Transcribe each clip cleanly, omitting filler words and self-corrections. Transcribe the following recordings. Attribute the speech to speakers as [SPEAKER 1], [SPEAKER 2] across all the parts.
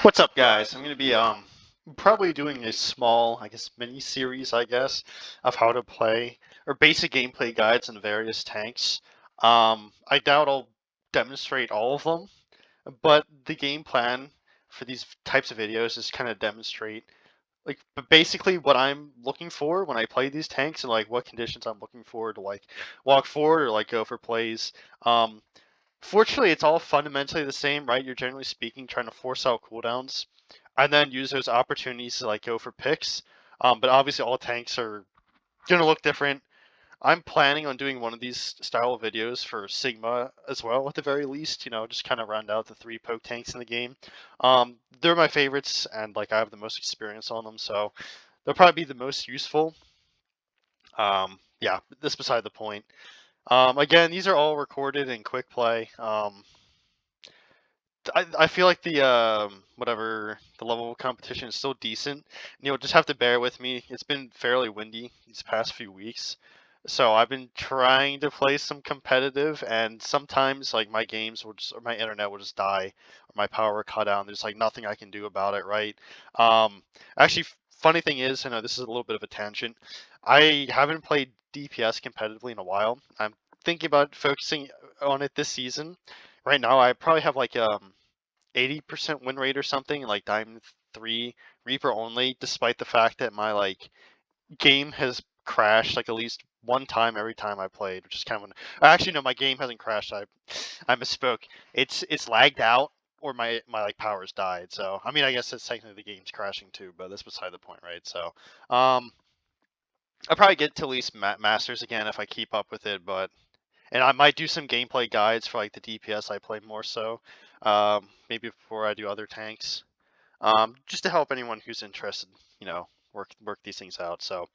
[SPEAKER 1] What's up, guys? I'm gonna be probably doing a small, I guess, mini series, I guess, of how to play or basic gameplay guides on various tanks. I doubt I'll demonstrate all of them, but the game plan for these types of videos is kind of demonstrate but basically what I'm looking for when I play these tanks and like what conditions I'm looking for to like walk forward or like go for plays. Um, Fortunately, it's all fundamentally the same, right? You're generally speaking trying to force out cooldowns and then use those opportunities to like go for picks. But obviously, all tanks are gonna look different. I'm planning on doing one of these style of videos for Sigma as well, at the very least. Just kind of round out the three poke tanks in the game. They're my favorites, and like I have the most experience on them, so they'll probably be the most useful. Yeah, that's beside the point. Again, these are all recorded in quick play. I feel like the whatever the level of competition is still decent. You'll just have to bear with me. It's been fairly windy these past few weeks, so I've been trying to play some competitive, and sometimes like my games will just or my internet will just die, or my power will cut out. And there's like nothing I can do about it, right? Um, Actually, funny thing is, I know this is a little bit of a tangent. I haven't played DPS competitively in a while. I'm thinking about focusing on it this season. Right now, I probably have like 80% win rate or something, like Diamond 3 Reaper only, despite the fact that my like game has crashed like at least one time every time I played, which is kind of actually no, my game hasn't crashed. I misspoke. It's lagged out or my like power's died. So I mean I guess that's technically the game's crashing too, but that's beside the point, right? So I'll probably get to at least masters again if I keep up with it, but and I might do some gameplay guides for like the DPS I play more so, maybe before I do other tanks, just to help anyone who's interested, work these things out. So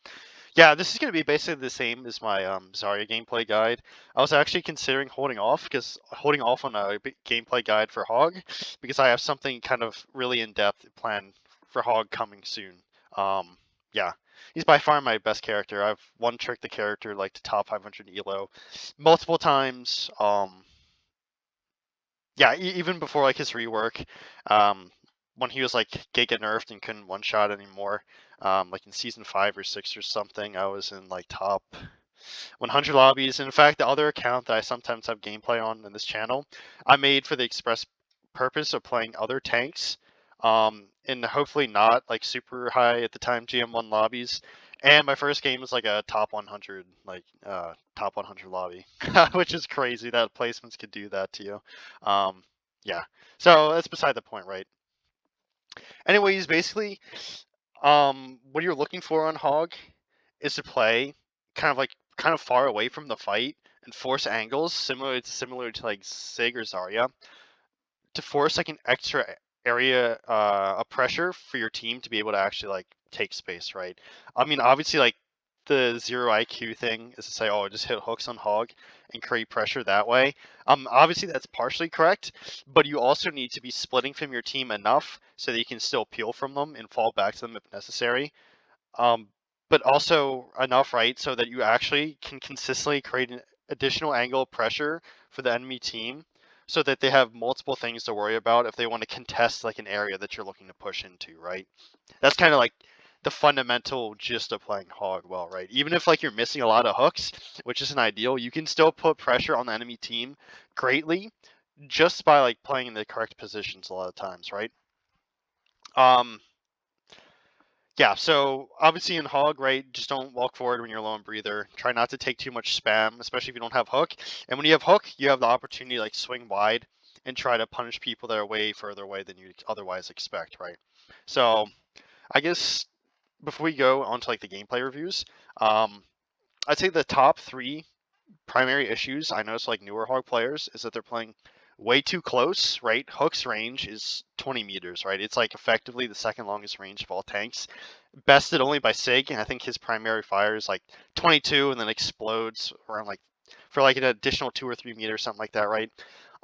[SPEAKER 1] yeah, this is going to be basically the same as my Zarya gameplay guide. I was actually considering holding off on a gameplay guide for Hog because I have something kind of really in depth planned for Hog coming soon. Um, yeah, he's by far my best character. I've one tricked the character like to top 500 elo multiple times. Yeah, even before like his rework, um, when he was like giga nerfed and couldn't one shot anymore, like in season 5 or 6 or something, I was in like top 100 lobbies. In fact, the other account that I sometimes have gameplay on in this channel, I made for the express purpose of playing other tanks, and hopefully not like super high at the time GM1 lobbies. And my first game was like a top 100, top 100 lobby, which is crazy that placements could do that to you. Um, yeah, so that's beside the point, right? Anyways, basically, what you're looking for on Hog is to play kind of far away from the fight and force angles similar to like Sig or Zarya to force like an extra area of pressure for your team to be able to actually like take space, right? I mean, obviously, like the zero IQ thing is to say, oh, just hit hooks on Hog and create pressure that way. Obviously that's partially correct, but you also need to be splitting from your team enough so that you can still peel from them and fall back to them if necessary. Um, but also enough, right, so that you actually can consistently create an additional angle of pressure for the enemy team so that they have multiple things to worry about if they want to contest like an area that you're looking to push into, right? That's kind of like the fundamental gist of playing Hog well, right? Even if like you're missing a lot of hooks, which isn't ideal, you can still put pressure on the enemy team greatly just by like playing in the correct positions a lot of times, right? Um, Yeah, so obviously in Hog, right, just don't walk forward when you're low on breather. Try not to take too much spam, especially if you don't have hook. And when you have hook, you have the opportunity to like swing wide and try to punish people that are way further away than you otherwise expect, right? So I guess before we go on to like the gameplay reviews, um, I'd say the top three primary issues I notice like newer Hog players is that they're playing way too close, right? Hook's range is 20 meters, right? It's like effectively the second longest range of all tanks. Bested only by Sig, and I think his primary fire is like 22 and then explodes around like for like an additional 2 or 3 meters, something like that, right?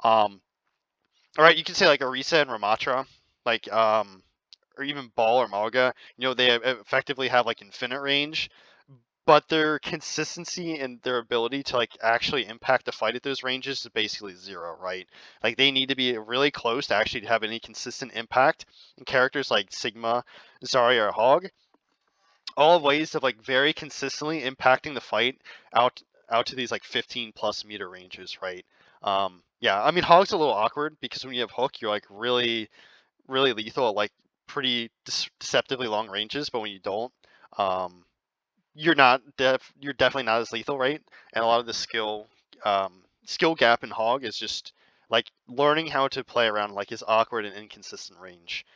[SPEAKER 1] All right, you can say like Orisa and Ramatra, like or even Ball or Malga, they effectively have like infinite range, but their consistency and their ability to like actually impact the fight at those ranges is basically zero, right? Like they need to be really close to actually have any consistent impact. And characters like Sigma, Zarya, or Hog, all ways of like very consistently impacting the fight out to these like 15 plus meter ranges, right? Yeah, I mean Hog's a little awkward because when you have Hook, you're like really lethal at like pretty deceptively long ranges, but when you don't, um, you're definitely not as lethal, right? And a lot of the skill gap in Hog is just like learning how to play around like his awkward and inconsistent range.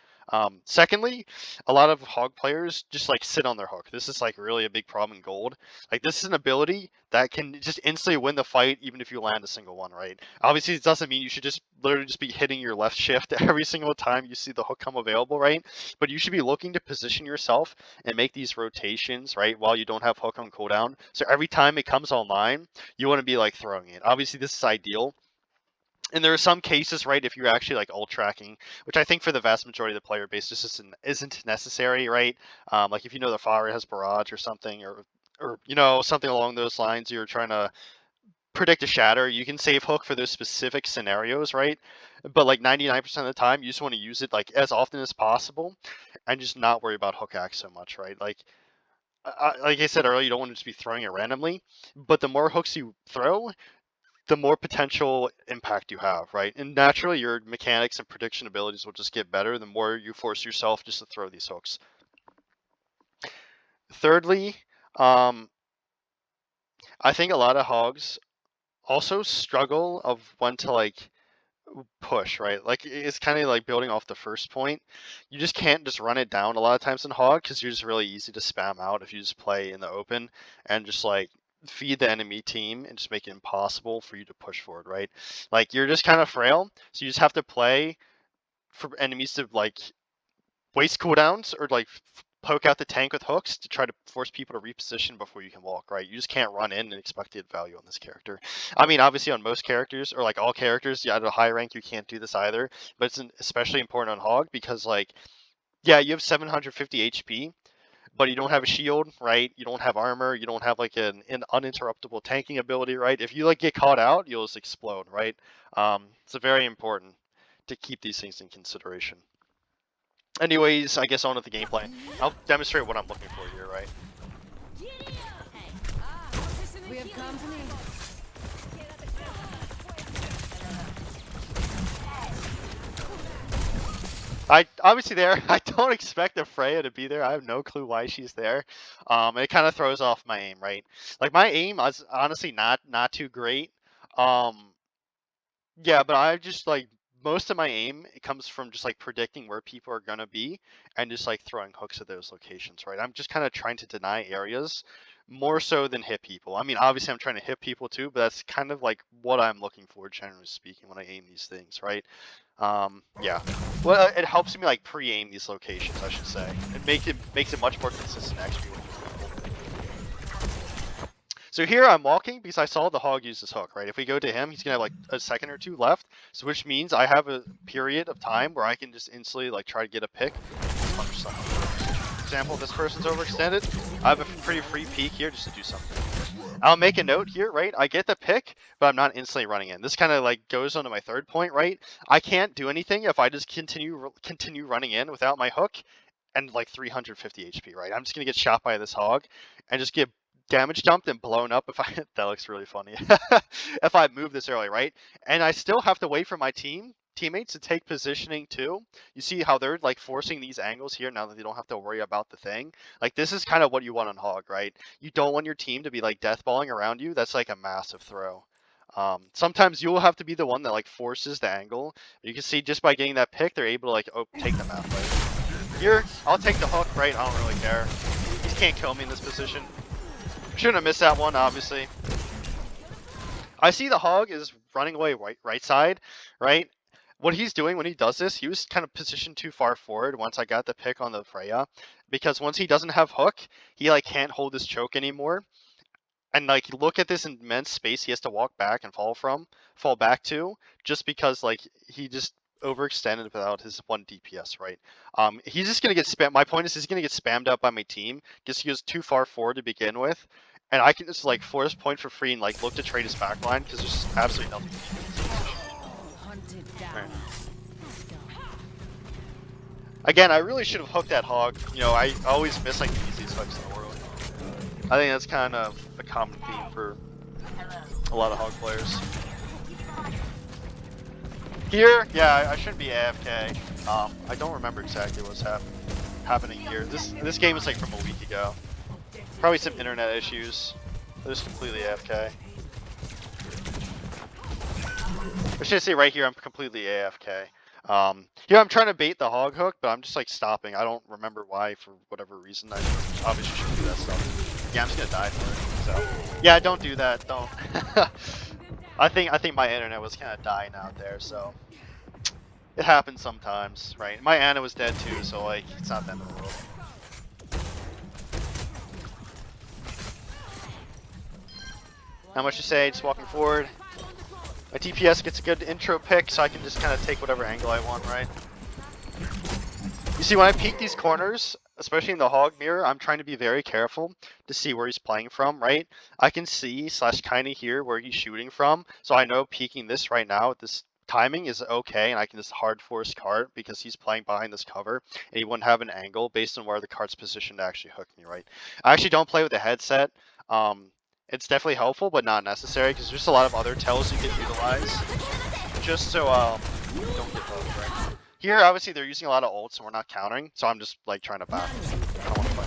[SPEAKER 1] Secondly, a lot of Hog players just like sit on their hook. This is like really a big problem in Gold. Like this is an ability that can just instantly win the fight even if you land a single one, right? Obviously, it doesn't mean you should just literally just be hitting your left shift every single time you see the hook come available, right? But you should be looking to position yourself and make these rotations, right, while you don't have hook on cooldown. So every time it comes online, you want to be like throwing it. Obviously, this is ideal. And there are some cases, right, if you're actually like ult tracking, which I think for the vast majority of the player base just isn't necessary, right? Like if you know the Fire has barrage or something, or you know something along those lines, you're trying to predict a shatter, you can save hook for those specific scenarios, right? But like 99% of the time, you just want to use it like as often as possible, and just not worry about hook act so much, right? Like I said earlier, you don't want to just be throwing it randomly, but the more hooks you throw, the more potential impact you have, right? And naturally, your mechanics and prediction abilities will just get better the more you force yourself just to throw these hooks. Thirdly, um, I think a lot of hogs also struggle of when to like push, right? Like it's kind of like building off the first point. You just can't just run it down a lot of times in hog because you're just really easy to spam out if you just play in the open and just like feed the enemy team and just make it impossible for you to push forward, right? Like you're just kind of frail, so you just have to play for enemies to like waste cooldowns or like poke out the tank with hooks to try to force people to reposition before you can walk, right? You just can't run in and expect to get value on this character. I mean, obviously on most characters or like all characters, yeah, at a high rank you can't do this either, but it's especially important on Hog because like, yeah, you have 750 HP, but you don't have a shield, right? You don't have armor, you don't have like an uninterruptible tanking ability, right? If you like get caught out, you'll just explode, right? It's very important to keep these things in consideration. Anyways, I guess on with the gameplay. I'll demonstrate what I'm looking for here, right?
[SPEAKER 2] We have company.
[SPEAKER 1] Obviously there, I don't expect a Freya to be there. I have no clue why she's there. It kind of throws off my aim, right? Like my aim is honestly not too great. Um, Yeah, but I just like most of my aim it comes from just like predicting where people are gonna be and just like throwing hooks at those locations, right? I'm just kind of trying to deny areas more so than hit people. I mean, obviously I'm trying to hit people too, but that's kind of like what I'm looking for generally speaking when I aim these things, right? Yeah. Well, it helps me like pre-aim these locations, I should say. It makes it much more consistent actually. So here I'm walking because I saw the hog use this hook, right? If we go to him, he's gonna have like a second or two left, so which means I have a period of time where I can just instantly like try to get a pick. For example, this person's overextended. I have a pretty free peek here just to do something. I'll make a note here, right? I get the pick, but I'm not instantly running in. This kind of like goes on to my third point, right? I can't do anything if I just continue running in without my hook and like 350 HP, right? I'm just gonna get shot by this hog and just get damage dumped and blown up if I that looks really funny. If I move this early, right? And I still have to wait for my teammates to take positioning too. You see how they're like forcing these angles here now that they don't have to worry about the thing. Like this is kind of what you want on hog, right? You don't want your team to be like deathballing around you. That's like a massive throw. Sometimes you'll have to be the one that like forces the angle. You can see just by getting that pick, they're able to like take the map, right? Here, I'll take the hook, right? I don't really care. He can't kill me in this position. Shouldn't have missed that one, obviously. I see the hog is running away right side, right? What he's doing when he does this, he was kind of positioned too far forward once I got the pick on the Freya. Because once he doesn't have hook, he like can't hold his choke anymore. And like look at this immense space he has to walk back and fall back to, just because like he just overextended without his 1 DPS, right? He's just gonna get spam. My point is he's gonna get spammed out by my team because he goes too far forward to begin with, and I can just like force point for free and like look to trade his backline because there's just absolutely nothing to do in this position.
[SPEAKER 2] Hunted down.
[SPEAKER 1] Right. Again, I really should have hooked that hog. You know, I always miss like the easiest hooks in the world. I think that's kind of a common theme for a lot of hog players. Here, yeah, I shouldn't be AFK. I don't remember exactly what's happening here. This game is like from a week ago. Probably some internet issues. I'm just completely AFK. I should say right here, I'm completely AFK. Here I'm trying to bait the hog hook, but I'm just like stopping. I don't remember why for whatever reason. I obviously shouldn't do that stuff. Yeah, I'm just gonna die for it. So yeah, don't do that. Don't. I think my internet was kind of dying out there, so it happens sometimes, right? My Ana was dead too, so like it's not the end of the world. Not much to say. Just walking forward. My DPS gets a good intro pick, so I can just kind of take whatever angle I want, right? You see, when I peek these corners, especially in the hog mirror, I'm trying to be very careful to see where he's playing from, right? I can see / kinda hear where he's shooting from, so I know peeking this right now at this timing is okay, and I can just hard force cart because he's playing behind this cover, and he wouldn't have an angle based on where the cart's positioned to actually hook me, right? I actually don't play with a headset. It's definitely helpful, but not necessary, because there's a lot of other tells you can utilize, just so you don't get both, right? Here, obviously, they're using a lot of ults, and we're not countering, so I'm just like trying to back. I don't want to fight.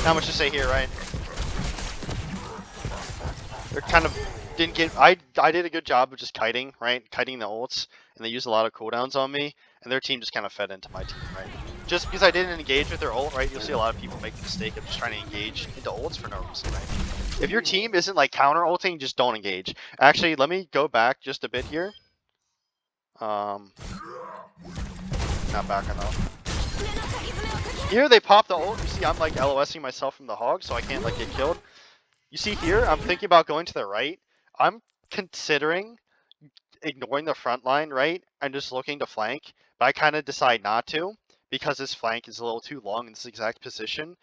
[SPEAKER 1] Not much to say here, right? They're kind of didn't get. I did a good job of just kiting, right? Kiting the ults, and they used a lot of cooldowns on me, and their team just kind of fed into my team, right? Just because I didn't engage with their ult, right? You'll see a lot of people make the mistake of just trying to engage into ults for no reason, right? If your team isn't like counter ulting, just don't engage. Actually, let me go back just a bit here. Not back enough. Here they pop the ult. You see, I'm like LOSing myself from the hog, so I can't like get killed. You see here, I'm thinking about going to the right. I'm considering ignoring the front line, right, and just looking to flank, but I kind of decide not to because this flank is a little too long in this exact position,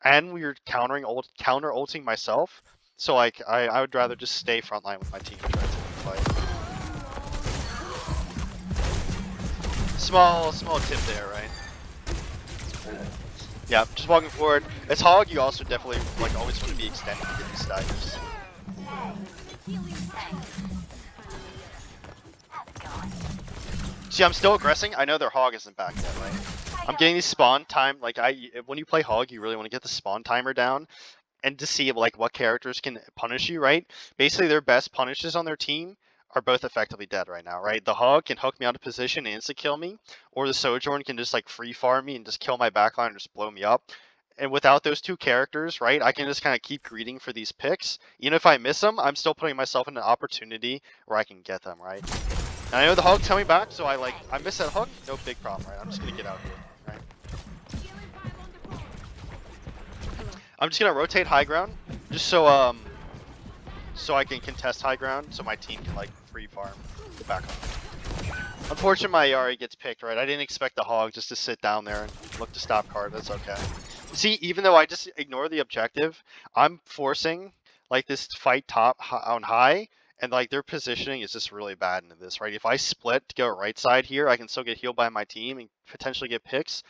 [SPEAKER 1] and we're counter ulting myself. So like I would rather just stay front line with my team and try to take the fight. Small tip there, right? Yeah, just walking forward. As hog, you also definitely like always want to be extended to get these staggers. See, I'm still aggressing. I know their hog isn't back yet, right? I'm getting these spawn time. Like when you play hog, you really want to get the spawn timer down, and to see like what characters can punish you, right? Basically, their best punishes on their team are both effectively dead right now, right? The hog can hook me out of position and insta kill me, or the sojourn can just like free farm me and just kill my backline and just blow me up. And without those two characters, right, I can just kind of keep greeting for these picks. Even if I miss them, I'm still putting myself in an opportunity where I can get them, right? And I know the hog's coming back, so I miss that hook, no big problem, right? I'm just gonna get out here, right? I'm just gonna rotate high ground, just so I can contest high ground, so my team can like free farm the back up. Unfortunately, my Yari gets picked, right? I didn't expect the hog just to sit down there and look to stop card. That's okay. See, even though I just ignore the objective, I'm forcing like this fight top on high, and like their positioning is just really bad into this, right? If I split to go right side here, I can still get healed by my team and potentially get picks.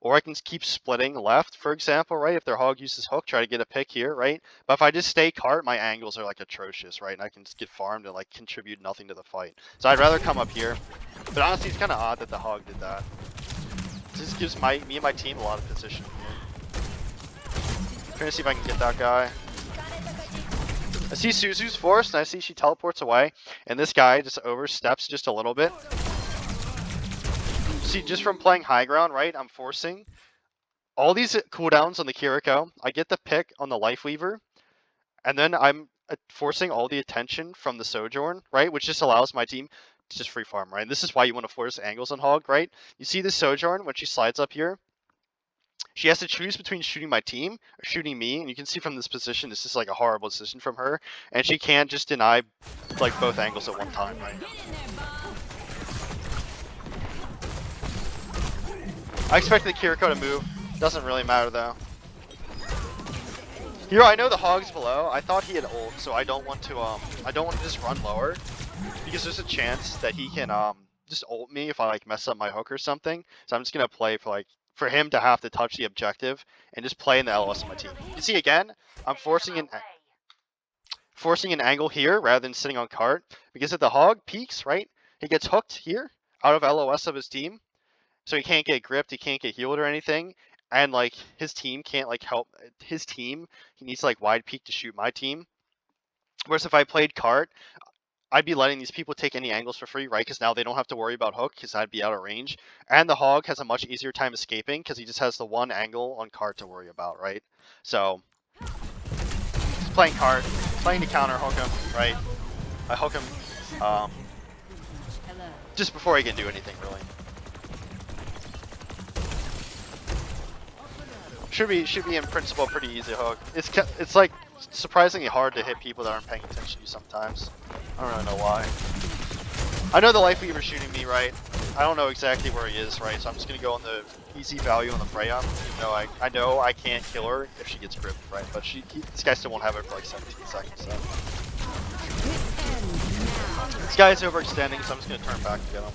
[SPEAKER 1] Or I can keep splitting left, for example, right? If their hog uses hook, try to get a pick here, right? But if I just stay cart, my angles are like atrocious, right? And I can just get farmed and like contribute nothing to the fight. So I'd rather come up here. But honestly, it's kind of odd that the hog did that. This gives me and my team a lot of position here. Trying to see if I can get that guy. I see Suzu's forced, and I see she teleports away. And this guy just oversteps just a little bit. See, just from playing high ground, right, I'm forcing all these cooldowns on the Kiriko. I get the pick on the Life Weaver, and then I'm forcing all the attention from the Sojourn, right, which just allows my team to just free farm, right? And this is why you want to force angles on Hog, right? You see the Sojourn when she slides up here, She has to choose between shooting my team or shooting me, and you can see from this position, this is like a horrible decision from her, and she can't just deny like both angles at one time, right? I expected Kiriko to move. Doesn't really matter though. Here, I know the Hog's below. I thought he had ult, so I don't want to just run lower because there's a chance that he can just ult me if I like mess up my hook or something. So I'm just gonna play for him to have to touch the objective and just play in the LOS of my team. You see again, I'm forcing an angle here rather than sitting on cart because if the Hog peeks, right, he gets hooked here out of LOS of his team. So he can't get gripped, he can't get healed or anything, and like his team can't like help his team. He needs to like wide peek to shoot my team. Whereas if I played cart, I'd be letting these people take any angles for free, right? Because now they don't have to worry about hook because I'd be out of range. And the Hog has a much easier time escaping because he just has the one angle on cart to worry about, right? So he's playing cart, playing to counter hook him, right? I hook him just before he can do anything really. Should be in principle pretty easy hook. It's like surprisingly hard to hit people that aren't paying attention to you sometimes. I don't really know why. I know the Life Weaver's shooting me, right? I don't know exactly where he is, right? So I'm just gonna go on the easy value on the Freya. Even though I know I can't kill her if she gets gripped, right? But this guy still won't have it for like 17 seconds. So this guy's overextending, so I'm just gonna turn back to get him.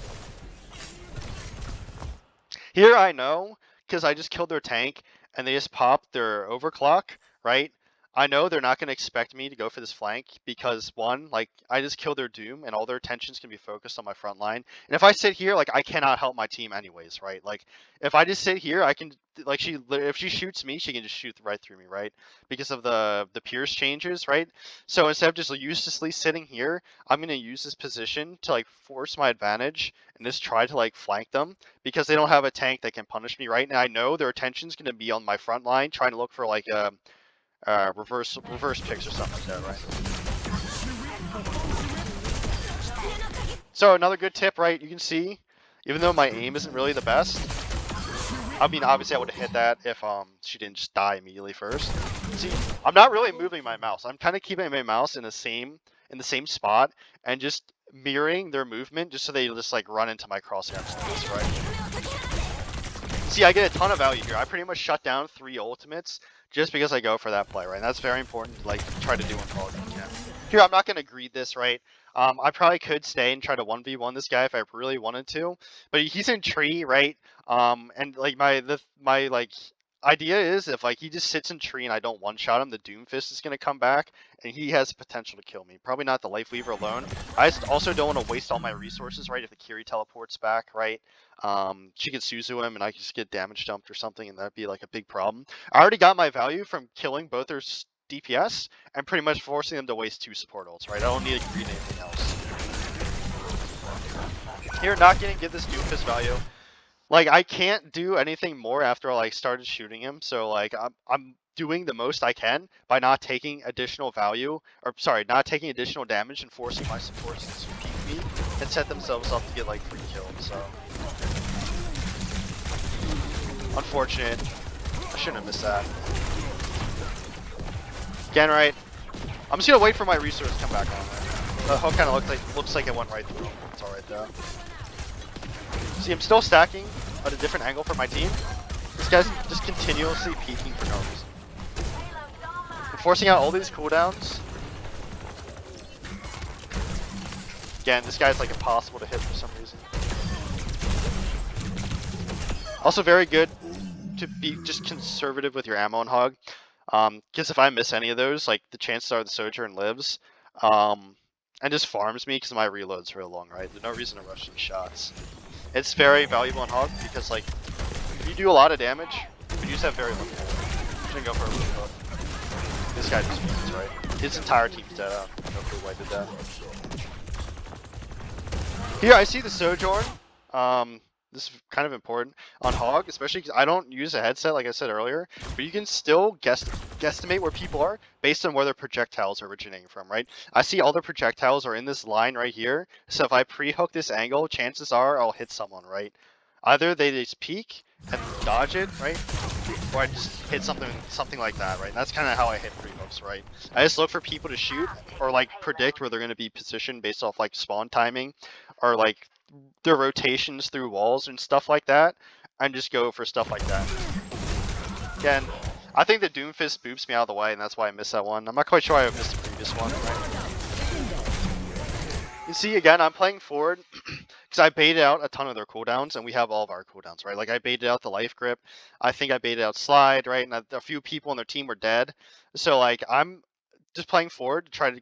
[SPEAKER 1] Here I know because I just killed their tank and they just popped their overclock, right? I know they're not going to expect me to go for this flank because one, like I just killed their Doom and all their attention's going to be focused on my front line. And if I sit here, like I cannot help my team anyways, right? Like if I just sit here, I can like if she shoots me, she can just shoot right through me, right? Because of the pierce changes, right? So instead of just uselessly sitting here, I'm going to use this position to like force my advantage and just try to like flank them because they don't have a tank that can punish me, right? And I know their attention's going to be on my front line trying to look for like reverse picks or something like that, right? So another good tip, right? You can see, even though my aim isn't really the best, I mean, obviously I would have hit that if she didn't just die immediately first. See, I'm not really moving my mouse. I'm kind of keeping my mouse in the same spot and just mirroring their movement, just so they just like run into my crosshairs like this, right? See, I get a ton of value here. I pretty much shut down 3 ultimates just because I go for that play, right? And that's very important to like try to do in Roadhog if you can. Here, I'm not going to greed this, right? I probably could stay and try to 1v1 this guy if I really wanted to, but he's in tree, right? And like my like idea is if like he just sits in tree and I don't one-shot him, the Doomfist is going to come back and he has potential to kill me. Probably not the Life Weaver alone. I just also don't want to waste all my resources, right? If the Kiri teleports back, right? She could Suzu him and I could just get damage dumped or something and that'd be like a big problem. I already got my value from killing both their DPS and pretty much forcing them to waste 2 support ults, right? I don't need to greed anything else. Here, not getting this Doomfist value. Like, I can't do anything more after I like started shooting him, so like I'm doing the most I can by not taking additional value, or sorry, not taking additional damage and forcing my supports to peek me and set themselves up to get like free kills, so. Unfortunate. I shouldn't have missed that. Again, right? I'm just gonna wait for my resource to come back on there. The hook kind of looks like it went right through him. It's alright though. See, I'm still stacking at a different angle for my team. This guy's just continuously peeking for no reason. I'm forcing out all these cooldowns. Again, this guy's like impossible to hit for some reason. Also very good to be just conservative with your ammo and Hog. Because if I miss any of those, like the chances are the Sojourn lives. And just farms me because my reload's real long, right? There's no reason to rush these shots. It's very valuable in Hog because like if you do a lot of damage, but you just have very little. I'm gonna go for a reload. This guy just wins, right? His entire team's dead. I don't know why I did that. Here I see the Sojourn. This is kind of important on Hog, especially because I don't use a headset like I said earlier, but you can still guesstimate where people are based on where their projectiles are originating from, right? I see all the projectiles are in this line right here, so if I pre-hook this angle, chances are I'll hit someone, right? Either they just peek and dodge it, right? Or I just hit something like that, right? And that's kind of how I hit free hooks, right? I just look for people to shoot or like predict where they're going to be positioned based off like spawn timing or like their rotations through walls and stuff like that, and just go for stuff like that. Again, I think the Doomfist boops me out of the way, and that's why I missed that one. I'm not quite sure I missed the previous one, right? You see, again, I'm playing forward because I baited out a ton of their cooldowns, and we have all of our cooldowns, right? Like, I baited out the life grip. I think I baited out slide, right? And a few people on their team were dead. So, like, I'm just playing forward to try to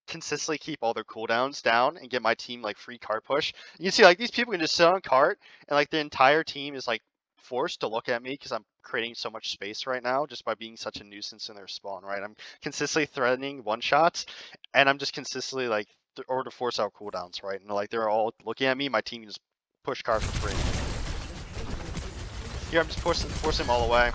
[SPEAKER 1] consistently keep all their cooldowns down and get my team, like, free cart push. You can see, like, these people can just sit on cart, and, like, the entire team is, like, forced to look at me because I'm creating so much space right now just by being such a nuisance in their spawn, right? I'm consistently threatening one-shots, and I'm just consistently, like, or to force out cooldowns, right? And like they're all looking at me, my team just push car for free. Here I'm just forcing them all away.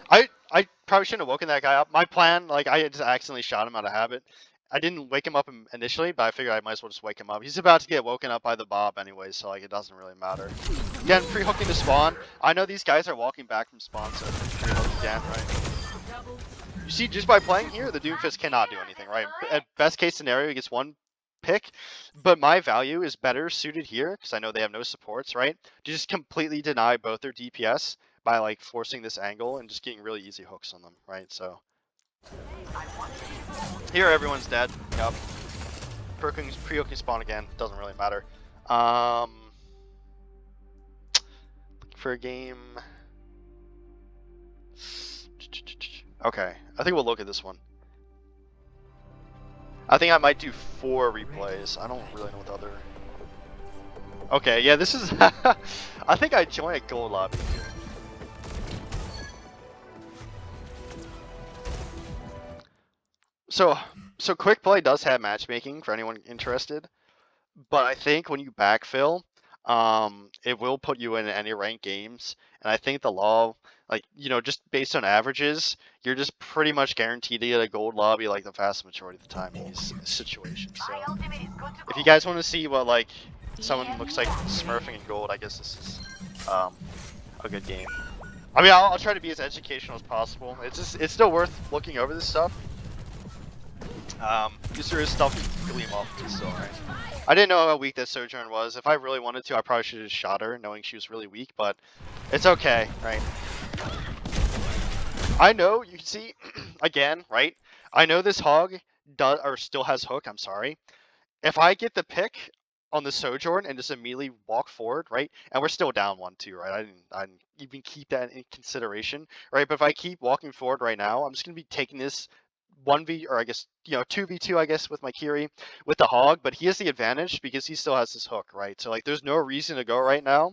[SPEAKER 1] I probably shouldn't have woken that guy up. My plan, like I just accidentally shot him out of habit. I didn't wake him up initially, but I figured I might as well just wake him up. He's about to get woken up by the Bob anyway, so like it doesn't really matter. Again, free hooking to spawn. I know these guys are walking back from spawn, so free hook again, right? You see, just by playing here, the Doomfist cannot do anything, right? At best case scenario, he gets one pick, but my value is better suited here, because I know they have no supports, right? To just completely deny both their DPS by, like, forcing this angle and just getting really easy hooks on them, right? So, here everyone's dead. Yep. Pre-hooking spawn again, doesn't really matter. Looking for a game. Okay, I think we'll look at this one. I think I might do 4 replays. I don't really know what the other... Okay, yeah, this is... I think I joined a gold lobby. So quick play does have matchmaking for anyone interested, but I think when you backfill, it will put you in any ranked games, and I think the law, like, you know, just based on averages, you're just pretty much guaranteed to get a gold lobby like the vast majority of the time in these situations. So if you guys want to see what like someone looks like smurfing in gold, I guess this is a good game. I mean, I'll try to be as educational as possible. It's still worth looking over this stuff. Because there is stuff to gleam off of this still, right? I didn't know how weak that Sojourn was. If I really wanted to, I probably should have shot her, knowing she was really weak, but it's okay, right? I know, you can see, again, right? I know this hog does, or still has hook, I'm sorry. If I get the pick on the Sojourn and just immediately walk forward, right? And we're still down 1-2, right? I didn't even keep that in consideration, right? But if I keep walking forward right now, I'm just going to be taking this 1v, or I guess, you know, 2v2, I guess, with my Kiri, with the hog, but he has the advantage because he still has his hook, right? So, like, there's no reason to go right now.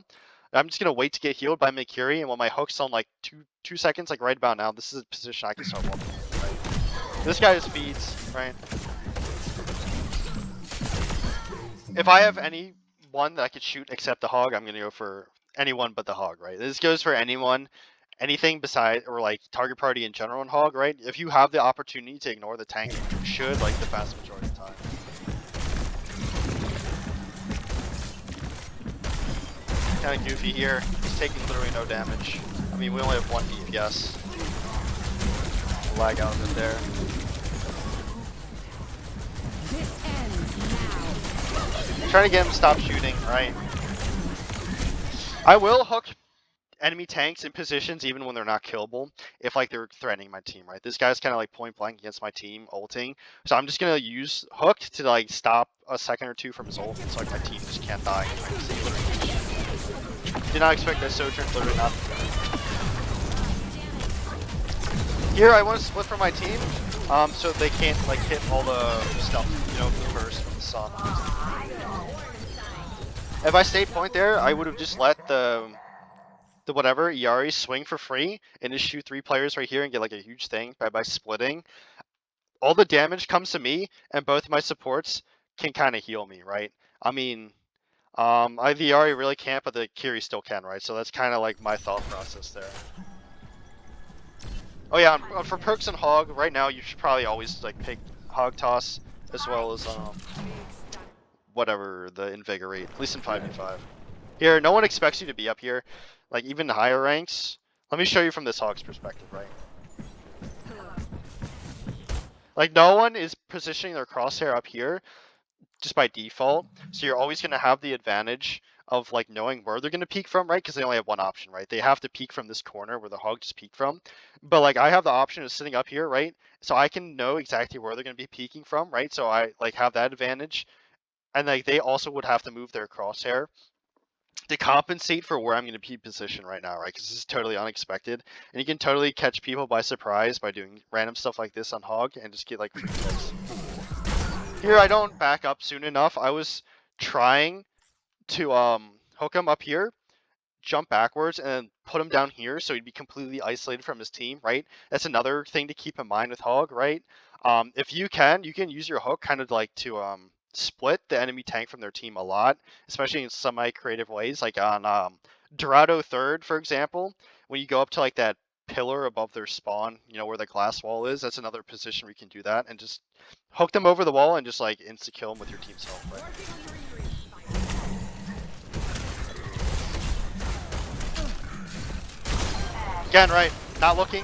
[SPEAKER 1] I'm just going to wait to get healed by my Kiri, and when my hook's on, like, two seconds, like, right about now, this is a position I can start walking in, right? This guy just feeds, right? If I have anyone that I could shoot except the hog, I'm going to go for anyone but the hog, right? This goes for anyone, anything besides, or like target party in general in hog, right? If you have the opportunity to ignore the tank, you should, like the vast majority of the time. Kind of goofy here. He's taking literally no damage. I mean, we only have 1 DPS. Lag out a bit there.
[SPEAKER 2] This ends now.
[SPEAKER 1] Trying to get him to stop shooting, right? I will hook enemy tanks in positions even when they're not killable if like they're threatening my team, right? This guy's kind of like point blank against my team ulting, so I'm just gonna use hook to like stop a second or two from his ult, so like my team just can't die. Did not expect that Sojourn, literally not. Here I want to split from my team, so they can't like hit all the stuff, you know, first from the sun. If I stayed point there, I would have just let the whatever Yari swing for free and just shoot 3 players right here and get like a huge thing by splitting. All the damage comes to me, and both my supports can kind of heal me, right? I mean, the Yari really can't, but the Kiri still can, right? So that's kind of like my thought process there. Oh yeah, for perks and hog, right now you should probably always like pick hog toss as well as whatever the invigorate, at least in 5v5. Here, no one expects you to be up here, like even higher ranks. Let me show you from this Hog's perspective, right? Like no one is positioning their crosshair up here just by default, so you're always gonna have the advantage of like knowing where they're gonna peek from, right? Because they only have one option, right? They have to peek from this corner where the Hog just peeked from. But like I have the option of sitting up here, right? So I can know exactly where they're gonna be peeking from, right? So I like have that advantage. And like they also would have to move their crosshair to compensate for where I'm going to be positioned right now, right? Because this is totally unexpected, and you can totally catch people by surprise by doing random stuff like this on Hog and just get like free kills. Here I don't back up soon enough. I was trying to hook him up here, jump backwards, and then put him down here so he'd be completely isolated from his team, right? That's another thing to keep in mind with Hog, right? If you can use your hook kind of like to split the enemy tank from their team a lot, especially in semi-creative ways, like on Dorado 3rd, for example. When you go up to like that pillar above their spawn, you know, where the glass wall is, that's another position where you can do that and just hook them over the wall and just like insta-kill them with your team's help, right? Again, right, not looking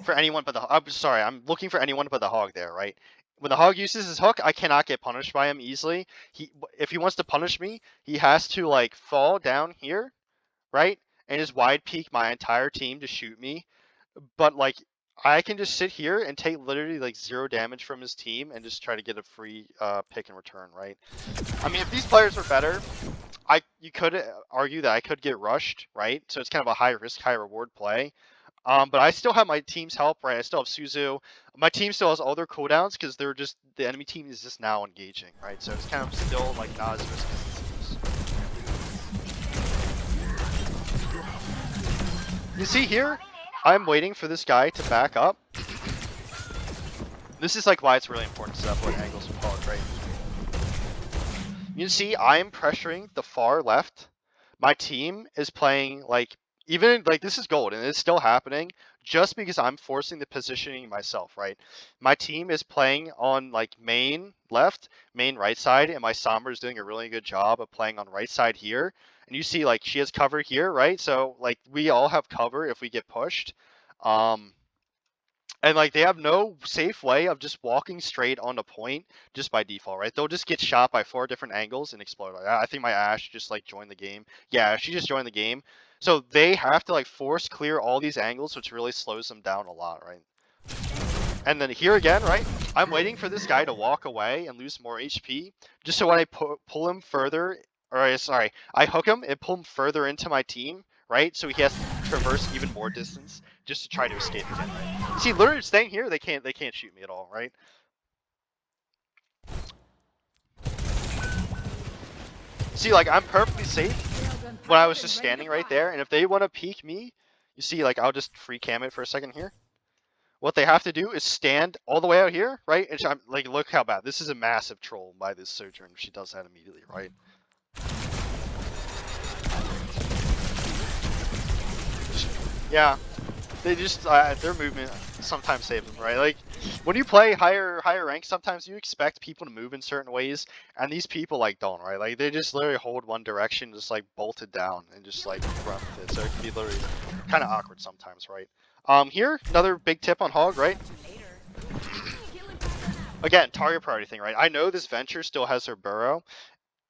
[SPEAKER 1] for anyone but the, I'm sorry, I'm looking for anyone but the Hog there, right? When the Hog uses his hook, I cannot get punished by him easily. If he wants to punish me, he has to like fall down here, right? And just wide peek my entire team to shoot me. But like, I can just sit here and take literally like 0 damage from his team and just try to get a free pick in return, right? I mean, if these players were better, you could argue that I could get rushed, right? So it's kind of a high risk, high reward play. But I still have my team's help, right? I still have Suzu. My team still has all their cooldowns because they're just, the enemy team is just now engaging, right? So it's kind of still like not as risky as it seems. You see here, I'm waiting for this guy to back up. This is like why it's really important to set up like angles with Hog, right? You can see I'm pressuring the far left. My team is playing like, even like this is gold and it's still happening just because I'm forcing the positioning myself, right? My team is playing on like main left, main right side, and my Sombra is doing a really good job of playing on right side here. And you see like she has cover here, right? So like we all have cover if we get pushed. And like they have no safe way of just walking straight on the point just by default, right? They'll just get shot by 4 different angles and explode. Like, I think my Ashe just like joined the game. Yeah, she just joined the game. So they have to like force clear all these angles, which really slows them down a lot, right? And then here again, right? I'm waiting for this guy to walk away and lose more HP, just so when I pull him further, or sorry, I hook him and pull him further into my team, right? So he has to traverse even more distance just to try to escape again, right? See, literally staying here, they can't shoot me at all, right? See, like I'm perfectly safe when I was just standing right there, and if they want to peek me, you see, like I'll just free cam it for a second here. What they have to do is stand all the way out here, right? And I'm like, look how bad. This is a massive troll by this Sojourn. She does that immediately, right? Yeah, they just their movement sometimes saves them, right? Like when you play higher rank, sometimes you expect people to move in certain ways, and these people like don't, right? Like they just literally hold one direction, just like bolted down, and just like run with it. So it can be literally kind of awkward sometimes, right? Here another big tip on Hog, right? Again, target priority thing, right? I know this Venture still has her burrow,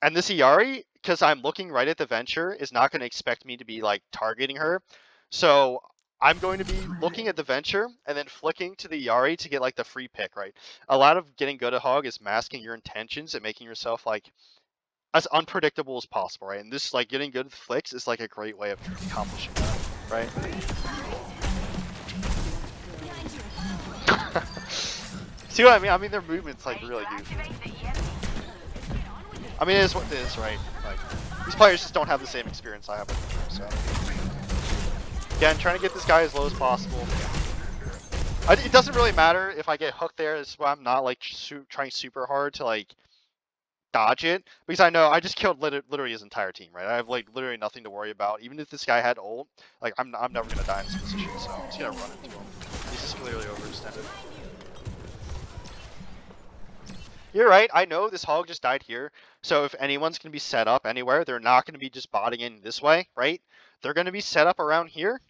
[SPEAKER 1] and this Iari, because I'm looking right at the Venture, is not going to expect me to be like targeting her. So I'm going to be looking at the Venture and then flicking to the Iari to get like the free pick, right? A lot of getting good at Hog is masking your intentions and making yourself like as unpredictable as possible, right? And this like getting good at flicks is like a great way of accomplishing that, right? See what I mean? I mean their movement's like really goofy. I mean it is what it is, right? Like these players just don't have the same experience I have with them, so. Again, trying to get this guy as low as possible. It doesn't really matter if I get hooked there, as well, I'm not like trying super hard to like dodge it, because I know I just killed literally his entire team, right? I have like literally nothing to worry about. Even if this guy had ult, like I'm never gonna die in this position, so I'm just gonna run into him. He's just clearly overextended. You're right. I know this hog just died here. So if anyone's going to be set up anywhere, they're not going to be just botting in this way, right? They're going to be set up around here.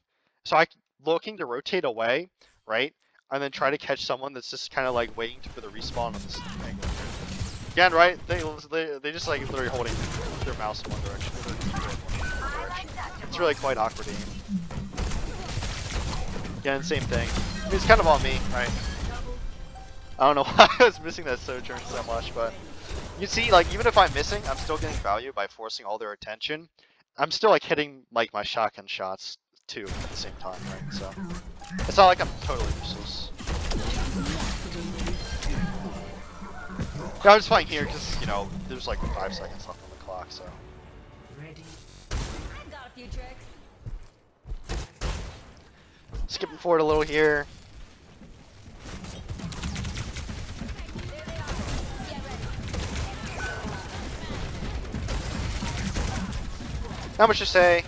[SPEAKER 1] So looking to rotate away, right? And then try to catch someone that's just kind of like waiting for the respawn on this angle. Again, right? They just like literally holding their mouse in one direction. Or their keyboard in one direction. It's really quite awkward aim. Again, same thing. I mean, it's kind of on me, right? I don't know why I was missing that Sojourn so much, but you see, like, even if I'm missing, I'm still getting value by forcing all their attention. I'm still, like, hitting, like, my shotgun shots, too, at the same time, right? So, it's not like I'm totally useless. Yeah, I'm just playing here because, you know, there's, like, 5 seconds left on the clock, so.
[SPEAKER 2] Ready. I've got a few tricks.
[SPEAKER 1] Skipping forward a little here. Not much to say.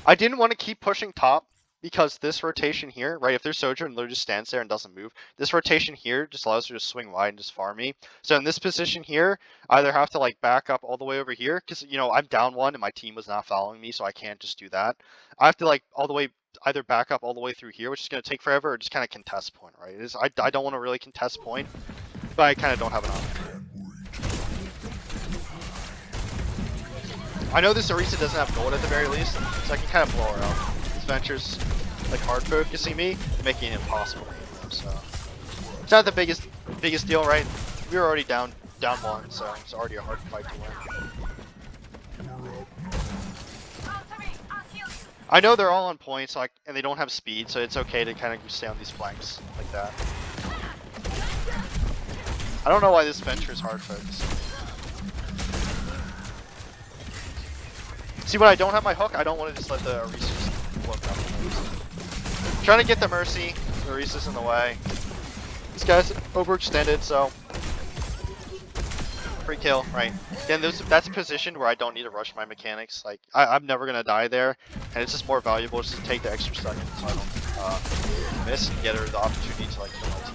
[SPEAKER 1] I didn't want to keep pushing top because this rotation here, right? If there's Sojourn and literally just stands there and doesn't move, this rotation here just allows her to swing wide and just farm me. So in this position here, I either have to like back up all the way over here because, you know, I'm down one and my team was not following me, so I can't just do that. I have to like all the way either back up all the way through here, which is going to take forever, or just kind of contest point, right? I don't want to really contest point, but I kind of don't have an option. I know this Orisa doesn't have gold at the very least, so I can kind of blow her out. This Venture's like hard focusing me, making it impossible to hit them, so it's not the biggest deal, right? We were already down one, so it's already a hard fight to win. I know they're all on point, so and they don't have speed, so it's okay to kind of stay on these flanks like that. I don't know why this Venture is hard focusing. See, when I don't have my hook, I don't want to just let the Orisa's blow up. Trying to get the Mercy. The Orisa's in the way. This guy's overextended, so free kill, right? Again, that's a position where I don't need to rush my mechanics. Like, I'm never gonna die there, and it's just more valuable just to take the extra second so I don't miss and get her the opportunity to like kill my team.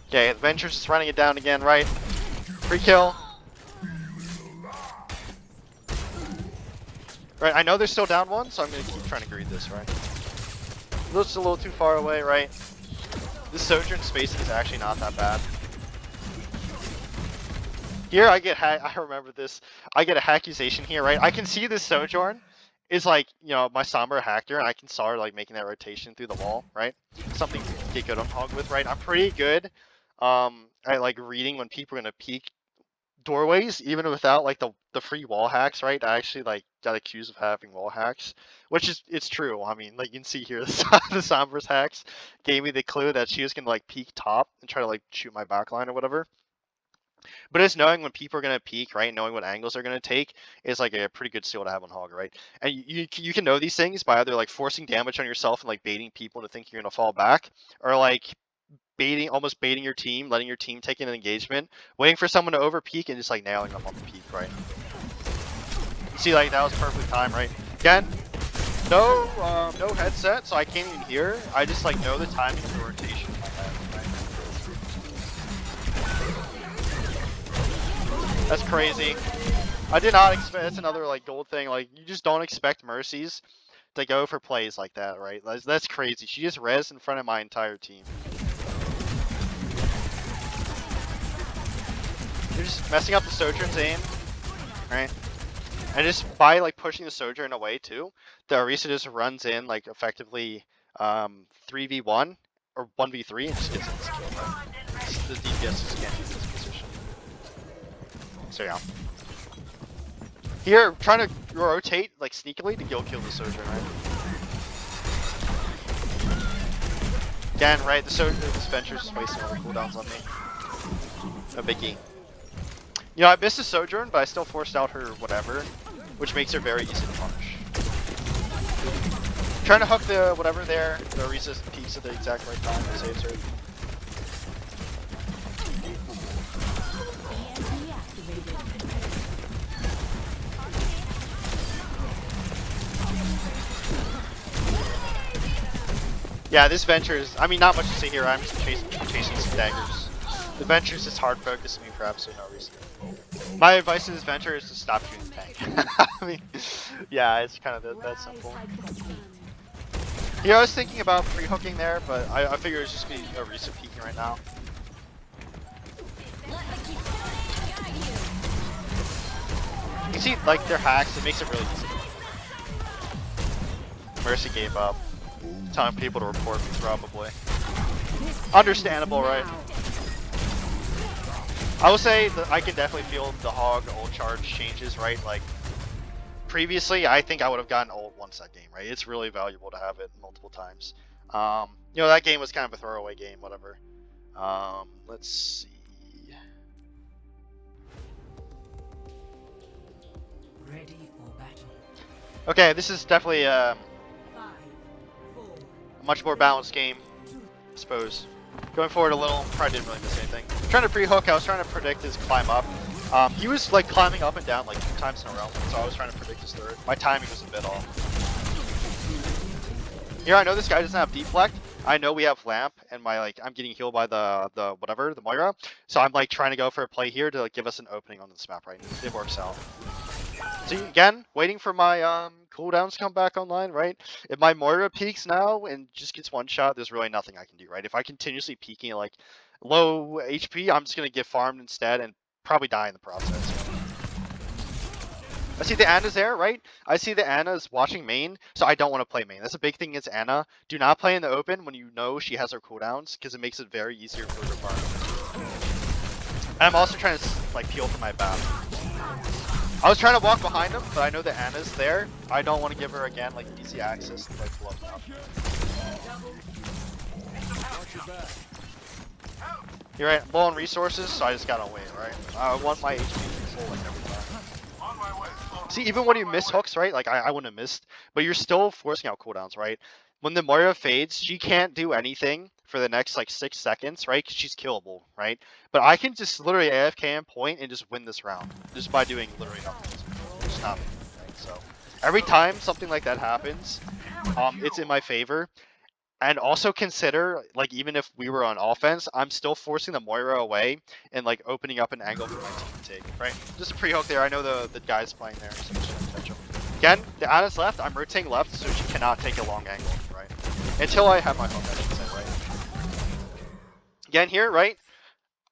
[SPEAKER 1] Okay, Adventure's just running it down again, right? Free kill. Right, I know they're still down one, so I'm gonna keep trying to greed this, right? Looks a little too far away, right? This Sojourn spacing is actually not that bad. Here I get I remember this. I get a accusation here, right? I can see this Sojourn is like, you know, my Sombra hacker, and I can saw her like making that rotation through the wall, right? Something to get good on Hog with, right? I'm pretty good at like reading when people are gonna peek doorways, even without like the free wall hacks, right? I actually like got accused of having wall hacks, which is it's true. I mean, like you can see here, the Sombra's hacks gave me the clue that she was gonna like peek top and try to like shoot my backline or whatever. But it's knowing when people are gonna peek, right? Knowing what angles they're gonna take is like a pretty good skill to have on Hog, right? And you can know these things by either like forcing damage on yourself and like baiting people to think you're gonna fall back, or like almost baiting your team, letting your team take an engagement, waiting for someone to over peek and just like nailing them on the peak, right? See, like that was perfect time, right? Again, no headset, so I can't even hear. I just like know the timing of the rotation in my head, right? That's crazy. I did not expect. That's another like gold thing. Like you just don't expect Mercies to go for plays like that, right? That's crazy. She just rezzed in front of my entire team. You're just messing up the Sojourn's aim, right? And just by like pushing the Sojourn away too, the Orisa just runs in like effectively 3v1 or 1v3 and just gets in this kill, right? The DPS just can't use this position. So yeah. Here, trying to rotate like sneakily to kill the Sojourn, right? Again, right, this Venture's just wasting all the cooldowns on me. No biggie. You know, I missed a Sojourn, but I still forced out her whatever, which makes her very easy to punish. Trying to hook the whatever there, the Orisa peaks at the exact right time and saves her. Yeah, this Venture is, I mean, not much to say here. I'm just chasing some daggers. The Venture is just hard focusing me for absolutely no reason. My advice to this Venture is to stop shooting the tank. I mean, yeah, it's kind of that simple. Yeah, I was thinking about pre-hooking there, but I figure it's just be a recent peeking right now. You see, like, their hacks, it makes it really easy. Mercy gave up. Telling people to report me, probably. Understandable, right? I will say that I can definitely feel the Hog ult charge changes, right? Like, previously, I think I would have gotten ult once that game, right? It's really valuable to have it multiple times. You know, that game was kind of a throwaway game, whatever. Let's see.
[SPEAKER 2] Ready for battle.
[SPEAKER 1] Okay, this is definitely a much more balanced game, I suppose. Going forward a little, probably didn't really miss anything. Trying to pre-hook, I was trying to predict his climb up. He was like climbing up and down like 2 times in a row, so I was trying to predict his third. My timing was a bit off. Here, I know this guy doesn't have deflect. I know we have lamp, and I'm getting healed by the Moira. So I'm like trying to go for a play here to like give us an opening on this map, right? It works out. See, again, waiting for my cooldowns to come back online, right? If my Moira peaks now and just gets one shot, there's really nothing I can do, right? If I continuously peeking at like low HP, I'm just gonna get farmed instead and probably die in the process. I see the Ana's there, right? I see the Ana's watching main, so I don't want to play main. That's a big thing against Ana. Do not play in the open when you know she has her cooldowns, because it makes it very easier for her to farm. And I'm also trying to like peel for my back. I was trying to walk behind him, but I know that Ana's there. I don't want to give her again like easy access to like blow him up. You're right, low on resources, so I just gotta wait, right? I want my HP full like every time. See, even when you miss hooks, right? Like I wouldn't have missed, but you're still forcing out cooldowns, right? When the Moira fades, she can't do anything for the next like 6 seconds, right? Because she's killable, right? But I can just literally AFK and point and just win this round just by doing literally nothing. Just nothing, right? So every time something like that happens, it's in my favor. And also consider, like, even if we were on offense, I'm still forcing the Moira away and, like, opening up an angle for my team to take, right? Just a pre-hook there. I know the guy's playing there, so I'm just trying to catch him. Again, the Ana's left. I'm rotating left, so she cannot take a long angle, right? Until I have my hook, I should say, right? Again here, right?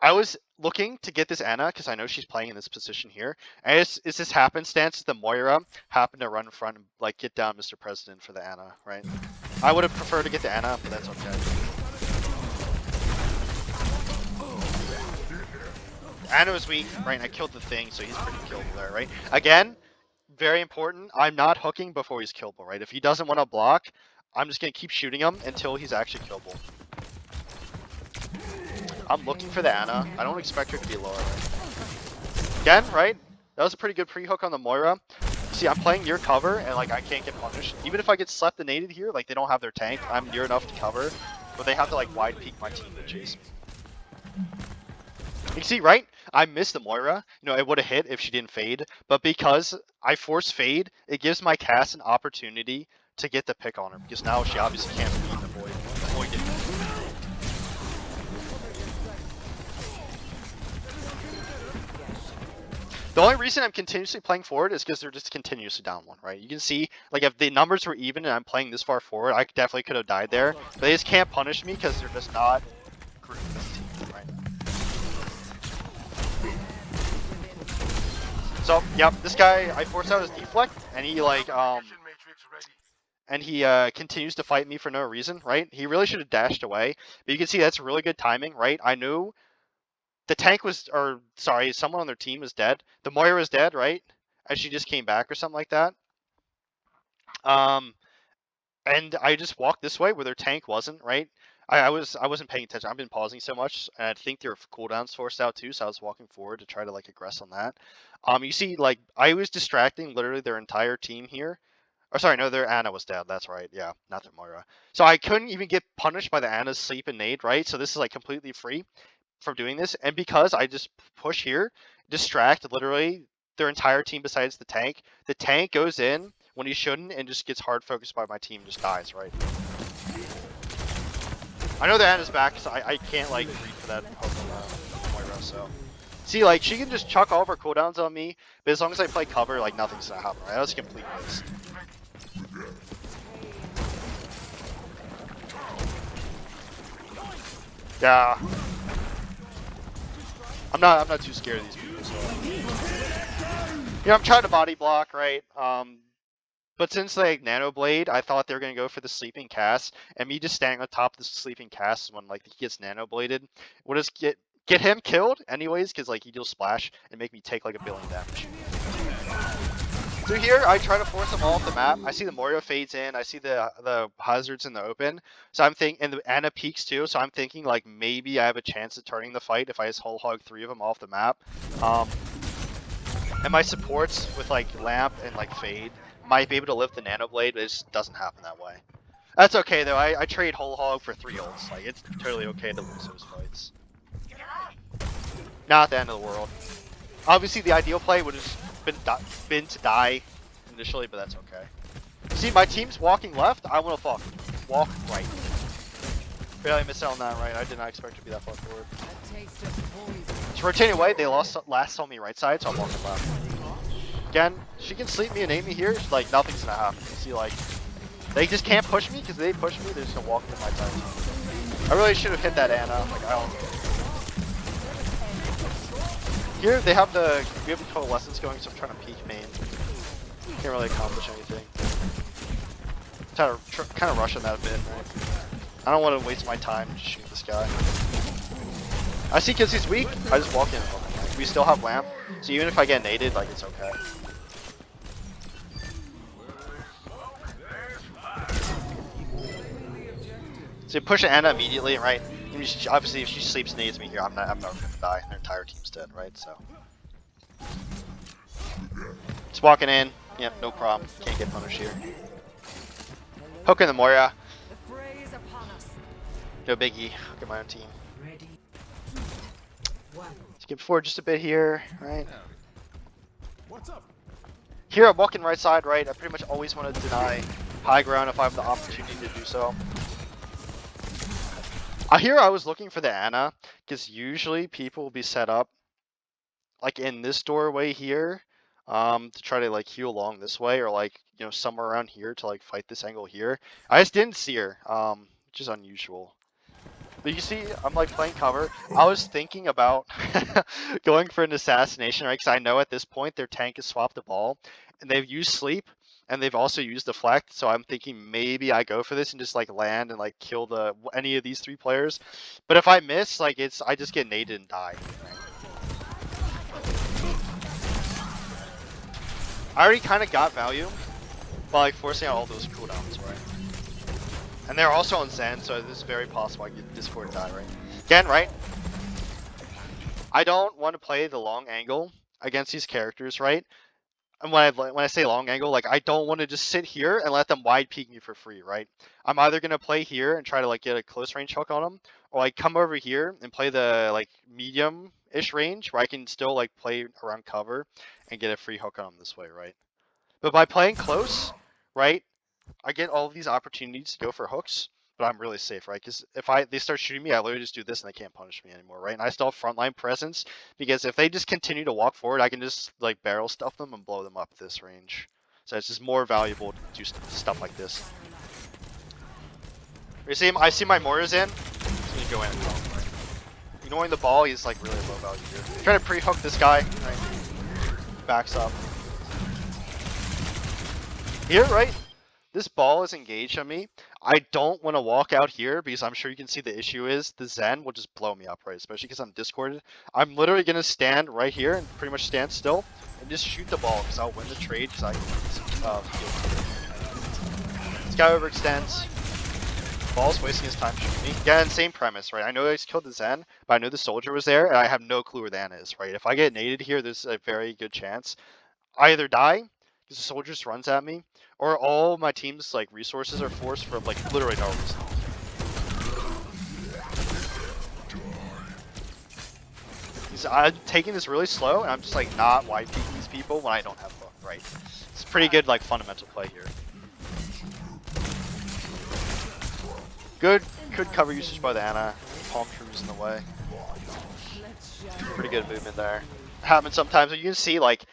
[SPEAKER 1] I was looking to get this Ana because I know she's playing in this position here. And it's this happenstance the Moira happened to run in front and like get down Mr. President for the Ana, right? I would have preferred to get the Ana, but that's okay. Ana was weak, right? And I killed the thing, so he's pretty killable there, right? Again, very important. I'm not hooking before he's killable, right? If he doesn't want to block, I'm just gonna keep shooting him until he's actually killable. I'm looking for the Ana. I don't expect her to be lower. Again, right? That was a pretty good pre-hook on the Moira. See, I'm playing near cover, and like I can't get punished. Even if I get slept and naded here, like they don't have their tank, I'm near enough to cover, but they have to like wide peek my team to chase me. You can see, right? I missed the Moira. You know, it would have hit if she didn't fade, but because I force fade, it gives my cast an opportunity to get the pick on her, because now she obviously can't beat the void. The only reason I'm continuously playing forward is because they're just continuously down one, right? You can see, like, if the numbers were even and I'm playing this far forward, I definitely could have died there. But they just can't punish me because they're just not grouped as a team, right? So, yep, this guy, I forced out his deflect, and he, like, continues to fight me for no reason, right? He really should have dashed away. But you can see that's really good timing, right? I knew the tank was, or sorry, someone on their team is dead. The Moira is dead, right? And she just came back or something like that. And I just walked this way where their tank wasn't, right? I wasn't paying attention. I've been pausing so much, and I think their cooldowns forced out too, so I was walking forward to try to like aggress on that. You see, like I was distracting literally their entire team here. Or sorry, no, their Ana was dead. That's right. Yeah, not their Moira. So I couldn't even get punished by the Ana's sleep and nade, right? So this is like completely free from doing this, and because I just push here, distract literally their entire team besides the tank goes in when he shouldn't and just gets hard focused by my team, just dies, right? I know the Ana's back, so I can't like read for that hook on Moira, so. See, like, she can just chuck all of her cooldowns on me, but as long as I play cover, like, nothing's gonna happen, right? That was a complete waste. Yeah. I'm not too scared of these people, so. You know, I'm trying to body block, right? But since they Nano Blade, I thought they were gonna go for the sleeping cast, and me just standing on top of the sleeping cast when like he gets Nano Bladed would just get him killed anyways, because like he deals splash and make me take like 1 billion damage. So here I try to force them all off the map. I see the Moria fades in. I see the hazards in the open. So I'm thinking, and the Ana peaks too. So I'm thinking like maybe I have a chance of turning the fight if I just whole hog 3 of them off the map. And my supports with like Lamp and like Fade might be able to lift the Nano Blade, but it just doesn't happen that way. That's okay though. I trade whole hog for 3 ults. Like it's totally okay to lose those fights. Not the end of the world. Obviously, the ideal play would have been to die initially, but that's okay. See, my team's walking left. I want to walk right. Barely missed out on that right. I did not expect to be that far forward. It's rotating away. They last saw me right side, so I'm walking left. Again, she can sleep me and aim me here. Like nothing's gonna happen. See, like they just can't push me because they push me. They're just gonna walk into my side. I really should have hit that Ana. Like I don't. Here we have the coalescence going, so I'm trying to peek main. Can't really accomplish anything. Kind of rushing that a bit, right? I don't want to waste my time to shoot this guy. I see because he's weak, I just walk in and hook him. Like, we still have Lamp, so even if I get naded, like it's okay. So you push Ana immediately, right? Obviously, if she sleeps nades me here, I'm not gonna die. Their entire team's dead, right? So just walking in, yep, no problem. Can't get punished here. Hooking the Moira. No biggie. Look at my own team. Skip forward just a bit here, right? Here I'm walking right side, right? I pretty much always want to deny high ground if I have the opportunity to do so. Here I was looking for the Ana, because usually people will be set up like in this doorway here, to try to like heal along this way, or like, you know, somewhere around here to like fight this angle here. I just didn't see her, which is unusual. But you see, I'm like playing cover. I was thinking about going for an assassination, right? Because I know at this point their tank has swapped the ball, and they've used sleep, and they've also used deflect. So I'm thinking maybe I go for this and just like land and like kill any of these 3 players. But if I miss, like I just get naded and die. Right? I already kind of got value by like forcing out all those cooldowns, right? And they're also on Zen, so this is very possible I get Discord and die, right? Again, right? I don't want to play the long angle against these characters, right? And when I say long angle, like I don't want to just sit here and let them wide peek me for free, right? I'm either gonna play here and try to like get a close range hook on them, or like come over here and play the like medium-ish range where I can still like play around cover and get a free hook on them this way, right? But by playing close, right, I get all of these opportunities to go for hooks, but I'm really safe, right? Because if they start shooting me, I literally just do this and they can't punish me anymore, right? And I still have frontline presence, because if they just continue to walk forward, I can just like barrel stuff them and blow them up this range. So it's just more valuable to do stuff like this. You see, I see my Moira's in, so you go in and help, right? Ignoring the ball, he's like really low value here. Try to pre-hook this guy, right? Backs up. Here, right? This ball is engaged on me. I don't want to walk out here because I'm sure you can see the issue is the Zen will just blow me up, right? Especially because I'm discorded. I'm literally going to stand right here and pretty much stand still and just shoot the ball because I'll win the trade because I can This guy overextends. Ball's wasting his time shooting me. Again, same premise, right? I know I just killed the Zen, but I know the soldier was there and I have no clue where the Ana is, right? If I get naded here, there's a very good chance I either die because the soldier just runs at me, or all my team's like resources are forced for like literally no reason. I'm taking this really slow, and I'm just like not wide peeking these people when I don't have hook, right? It's pretty good like fundamental play here. Good Good cover usage by the Ana. Palm trees in the way. Pretty good movement there. Happens sometimes. You can see like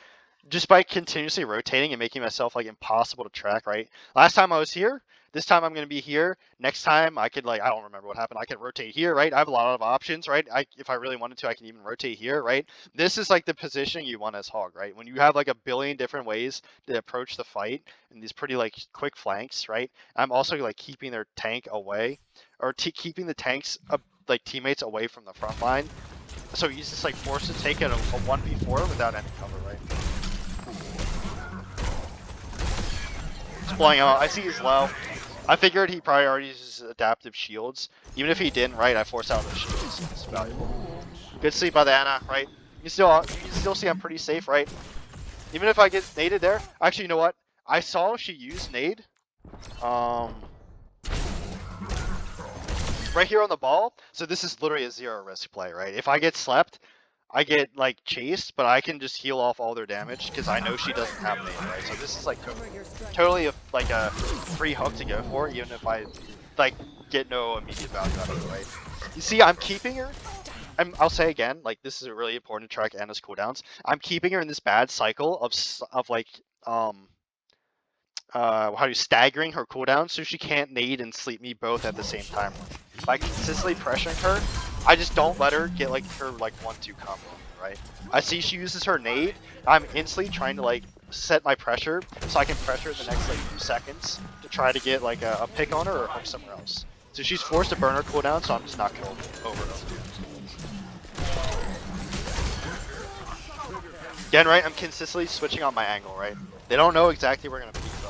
[SPEAKER 1] just by continuously rotating and making myself like impossible to track, right? Last time I was here, this time I'm gonna be here. Next time I could like I don't remember what happened. I could rotate here, right? I have a lot of options, right? If I really wanted to, I can even rotate here, right? This is like the positioning you want as Hog, right? When you have like a billion different ways to approach the fight and these pretty like quick flanks, right? I'm also like keeping their tank away or keeping the tanks like teammates away from the front line. So he's just like forced to take it a 1v4 without any cover, right? He's blowing out. I see he's low. I figured he probably already uses adaptive shields. Even if he didn't, right, I forced out the shields. It's valuable. Good sleep by the Ana, right? You can still see I'm pretty safe, right? Even if I get naded there. Actually, you know what? I saw she used nade. Right here on the ball. So this is literally a zero risk play, right? If I get slept, I get like chased, but I can just heal off all their damage because I know she doesn't have nade, right? So this is like totally like a free hook to go for, even if I like get no immediate value out of it, right? You see, I'm keeping her. I'll say again, like this is really important to track Ana's cooldowns. I'm keeping her in this bad cycle of like how do you staggering her cooldown so she can't nade and sleep me both at the same time. By consistently pressuring her, I just don't let her get like her like 1-2 combo, right? I see she uses her nade, I'm instantly trying to like set my pressure so I can pressure the next like few seconds to try to get like a pick on her or hook somewhere else. So she's forced to burn her cooldown, so I'm just not going over and over. Again, right, I'm consistently switching on my angle, right? They don't know exactly where we're gonna peek though.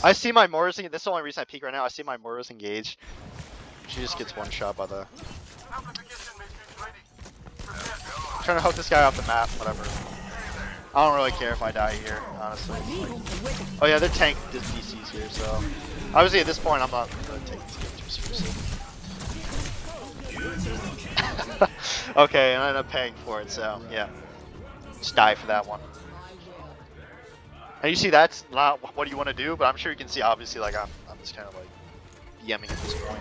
[SPEAKER 1] I see my Moira's engaged. This is the only reason I peek right now. I see my Moira's engaged. She just gets one shot by the... Trying to hook this guy off the map, whatever. I don't really care if I die here, honestly. Oh yeah, their tank DC's here, so... Obviously at this point I'm not really taking this game too seriously. Okay, and I end up paying for it, so yeah. Just die for that one. And you see that's not what you want to do, but I'm sure you can see obviously like I'm just kind of like DMing at this point.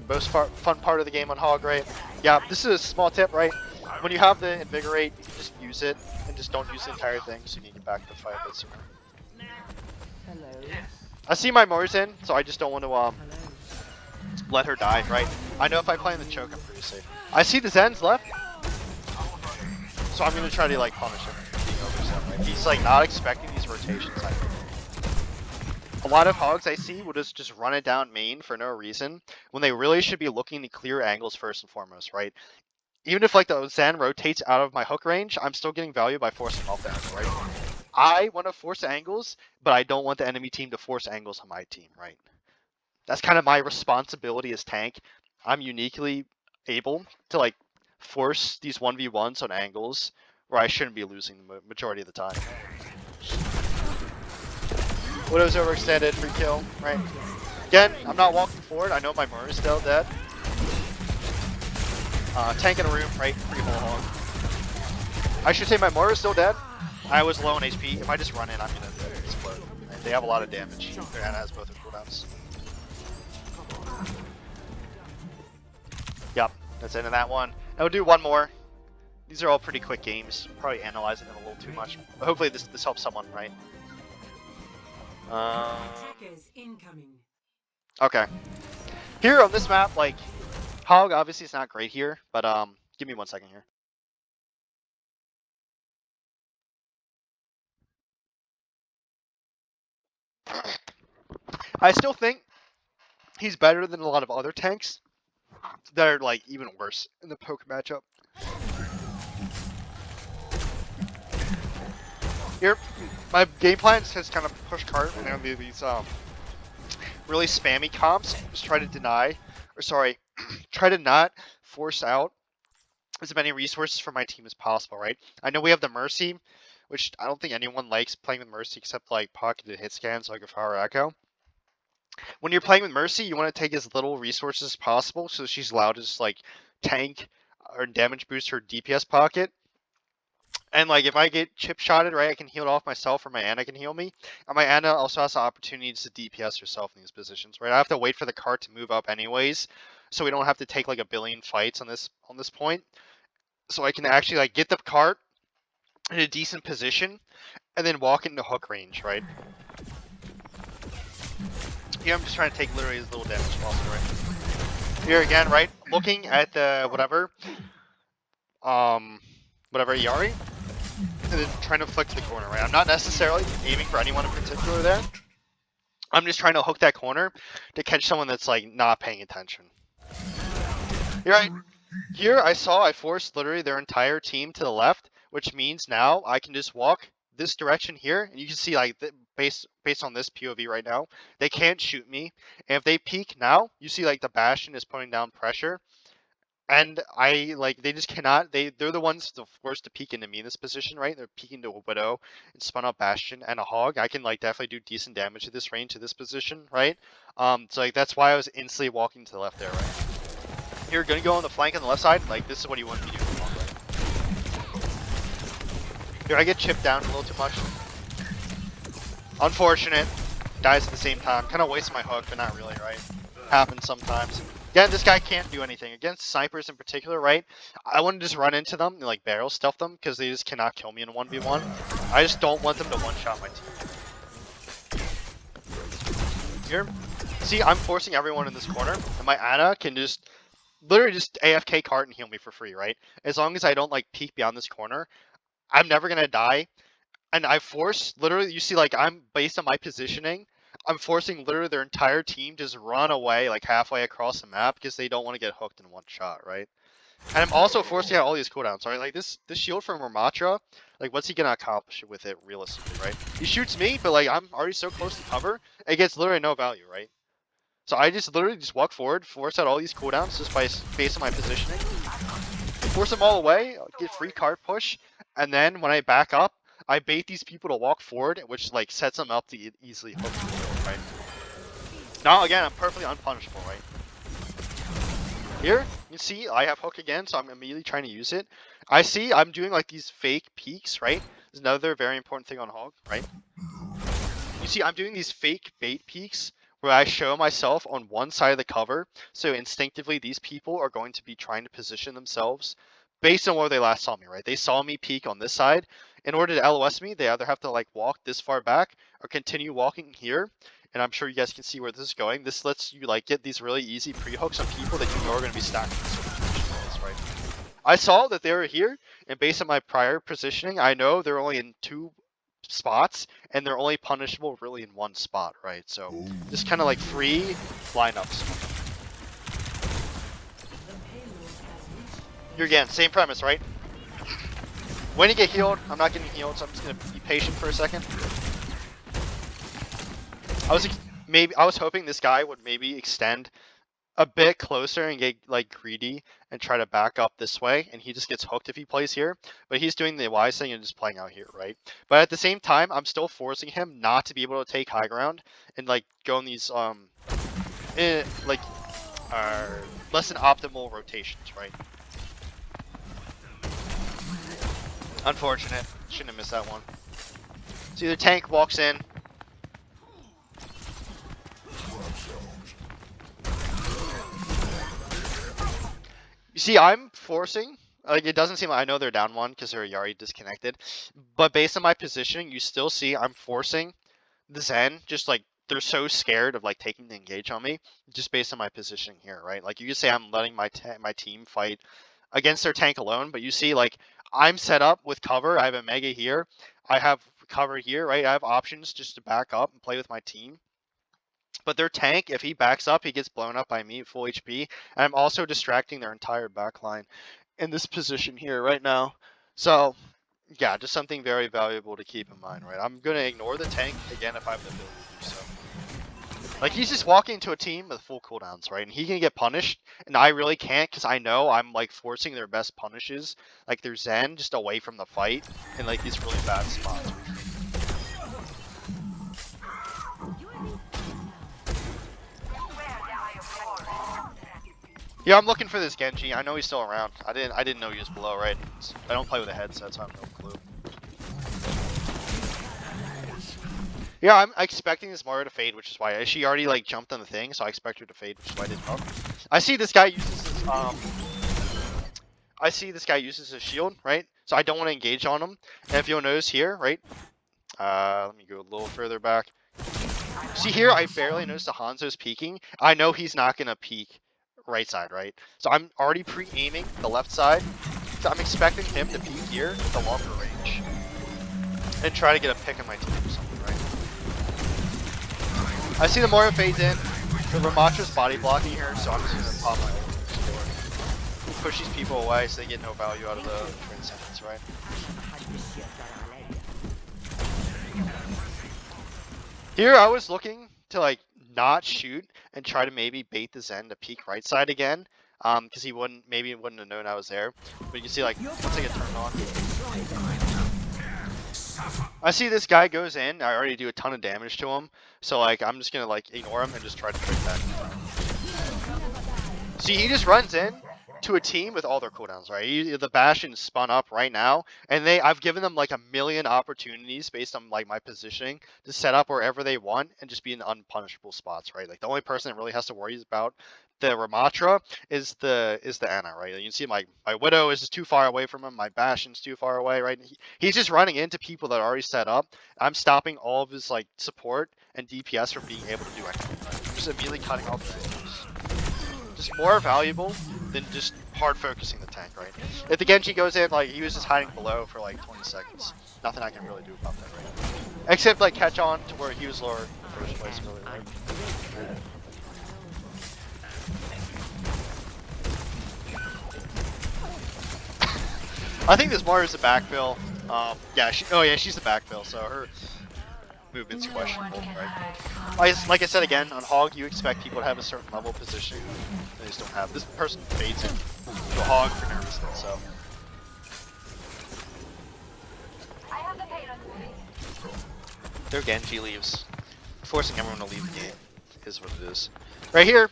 [SPEAKER 1] Most fun part of the game on Hog, right? Yeah, this is a small tip, right? When you have the Invigorate, you can just use it and just don't use the entire thing so you can get back to the fight a bit sooner. I see my Mars in, so I just don't want to let her die, right? I know if I play in the choke, I'm pretty safe. I see the Zen's left. So I'm gonna try to like punish him for being overset, right? He's like not expecting these rotations, I think. A lot of Hogs I see will just run it down main for no reason, when they really should be looking to clear angles first and foremost, right? Even if like the Zen rotates out of my hook range, I'm still getting value by forcing off the angle, right? I want to force angles, but I don't want the enemy team to force angles on my team, right? That's kind of my responsibility as tank. I'm uniquely able to like force these 1v1s on angles where I shouldn't be losing the majority of the time. Widow's overextended, free kill, right? Again, I'm not walking forward. I know my Mur is still dead. Tank in a room, right? Free whole hog. I should say my Mur is still dead. I was low on HP. If I just run in, I'm gonna explode. Right? They have a lot of damage. Their Ana has both their cooldowns. Yep, that's the end of that one. And we'll do one more. These are all pretty quick games. Probably analyzing them a little too much. But hopefully this helps someone, right? Okay. Here on this map, like, Hog obviously is not great here, but give me 1 second here. I still think he's better than a lot of other tanks that are like even worse in the poke matchup. Here, my game plan has kind of pushed cart and there'll be these really spammy comps. Just try to deny, or sorry, try to not force out as many resources for my team as possible, right? I know we have the Mercy, which I don't think anyone likes playing with Mercy except like pocketed hit scans like a Fire Echo. When you're playing with Mercy, you want to take as little resources as possible so she's allowed to just like tank or damage boost her DPS pocket. And like if I get chip shotted, right, I can heal it off myself, or my Ana can heal me. And my Ana also has the opportunity to DPS herself in these positions, right? I have to wait for the cart to move up anyways, so we don't have to take like a billion fights on this point. So I can actually like get the cart in a decent position and then walk into hook range, right? Here I'm just trying to take literally as little damage as possible, right? Here again, right? Looking at the whatever Yari, and then trying to flick to the corner, right? I'm not necessarily aiming for anyone in particular there. I'm just trying to hook that corner to catch someone that's like not paying attention. You're right. Here I forced literally their entire team to the left, which means now I can just walk this direction here, and you can see like based on this POV right now, they can't shoot me. And if they peek now, you see like the Bastion is putting down pressure. And I like they just cannot. They're the ones the forced to peek into me in this position, right? They're peeking to a Widow and spun up Bastion and a Hog. I can like definitely do decent damage at this range to this position, right? So like that's why I was instantly walking to the left there, right? You're gonna go on the flank on the left side. Like this is what you want to be doing. Right? Here I get chipped down a little too much. Unfortunate. Dies at the same time. Kind of wasting my hook, but not really, right? Happens sometimes. Again, this guy can't do anything. Against snipers in particular, right? I want to just run into them and like barrel stuff them because they just cannot kill me in 1v1. I just don't want them to one-shot my team. Here, see, I'm forcing everyone in this corner, and my Ana can just literally just AFK cart and heal me for free, right? As long as I don't like peek beyond this corner, I'm never gonna die. And I force literally, you see, like I'm based on my positioning, I'm forcing literally their entire team to just run away like halfway across the map because they don't want to get hooked in one shot, right? And I'm also forcing out all these cooldowns, right? Like this shield from Ramatra, like what's he gonna accomplish with it realistically, right? He shoots me, but like I'm already so close to cover, it gets literally no value, right? So I just literally just walk forward, force out all these cooldowns just by based on my positioning, force them all away, get free card push, and then when I back up, I bait these people to walk forward, which like sets them up to get easily hooked to the field, right? Now again, I'm perfectly unpunishable, right? Here, you see, I have hook again, so I'm immediately trying to use it. I see I'm doing like these fake peaks, right? There's another very important thing on Hog, right? You see, I'm doing these fake bait peaks where I show myself on one side of the cover, so instinctively these people are going to be trying to position themselves based on where they last saw me, right? They saw me peek on this side. In order to LOS me, they either have to like walk this far back or continue walking here. And I'm sure you guys can see where this is going. This lets you like get these really easy pre-hooks on people that you know are going to be stacked in certain positions, right? I saw that they were here, and based on my prior positioning, I know they're only in 2 spots, and they're only punishable really in 1 spot, right? So just kind of like free lineups. You're again, same premise, right? When you get healed, I'm not getting healed, so I'm just gonna be patient for a second. I was hoping this guy would maybe extend a bit closer and get like greedy and try to back up this way, and he just gets hooked if he plays here. But he's doing the wise thing and just playing out here, right? But at the same time, I'm still forcing him not to be able to take high ground and like go in these like less than optimal rotations, right? Unfortunate. Shouldn't have missed that one. See, the tank walks in. You see, I'm forcing. Like, it doesn't seem like I know they're down 1 because they're Yari disconnected. But based on my positioning, you still see I'm forcing the Zen. Just like, they're so scared of like taking the engage on me. Just based on my positioning here, right? Like, you could say I'm letting my team fight against their tank alone. But you see, like, I'm set up with cover. I have a Mega here. I have cover here, right? I have options just to back up and play with my team. But their tank, if he backs up, he gets blown up by me, full HP. And I'm also distracting their entire backline in this position here right now. So, yeah, just something very valuable to keep in mind, right? I'm going to ignore the tank, again, if I have the ability to do so. Like, he's just walking into a team with full cooldowns, right? And he can get punished, and I really can't because I know I'm, like, forcing their best punishes, like their Zen, just away from the fight in, like, these really bad spots. Yeah, I'm looking for this Genji. I know he's still around. I didn't know he was below, right? I don't play with a headset, so I have no clue. Yeah, I'm expecting this Mario to fade, which is why she already like jumped on the thing, so I expect her to fade, which is why I didn't up. I see this guy uses his shield, right? So I don't want to engage on him. And if you'll notice here, right? Let me go a little further back. See here, I barely noticed the Hanzo's peeking. I know he's not gonna peek right side, right? So I'm already pre-aiming the left side. So I'm expecting him to peek here at the longer range. And try to get a pick on my team or something, right? I see the Mario fades in. The Ramatra's body blocking here, so I'm just gonna pop my ult. Push these people away so they get no value out of the transcendence, right? Here I was looking to like not shoot and try to maybe bait the Zen to peek right side again. Because he wouldn't have known I was there. But you can see like once I get turned on. I see this guy goes in, I already do a ton of damage to him. So like I'm just gonna like ignore him and just try to trick back. See, he just runs in to a team with all their cooldowns, right? The Bastion spun up right now, and I've given them like a million opportunities based on like my positioning to set up wherever they want and just be in unpunishable spots, right? Like the only person that really has to worry about the Ramatra is the Ana, right? You can see my Widow is just too far away from him, my Bastion's too far away, right? He's just running into people that are already set up. I'm stopping all of his like support and DPS from being able to do anything. Right? I'm just immediately cutting off their angles. Just more valuable than just hard focusing the tank, right? If the Genji goes in, like, he was just hiding below for like 20 seconds. Nothing I can really do about that, right? Except like catch on to where he was lower in the first place, really, right? I think this Mario's the backfill. Yeah, she's the backfill, so her movement's questionable, right? Like I said again, on Hog, you expect people to have a certain level of positioning. They just don't have. This person fades in to Hog for no reason, so. There Genji leaves. Forcing everyone to leave the game is what it is. Right here,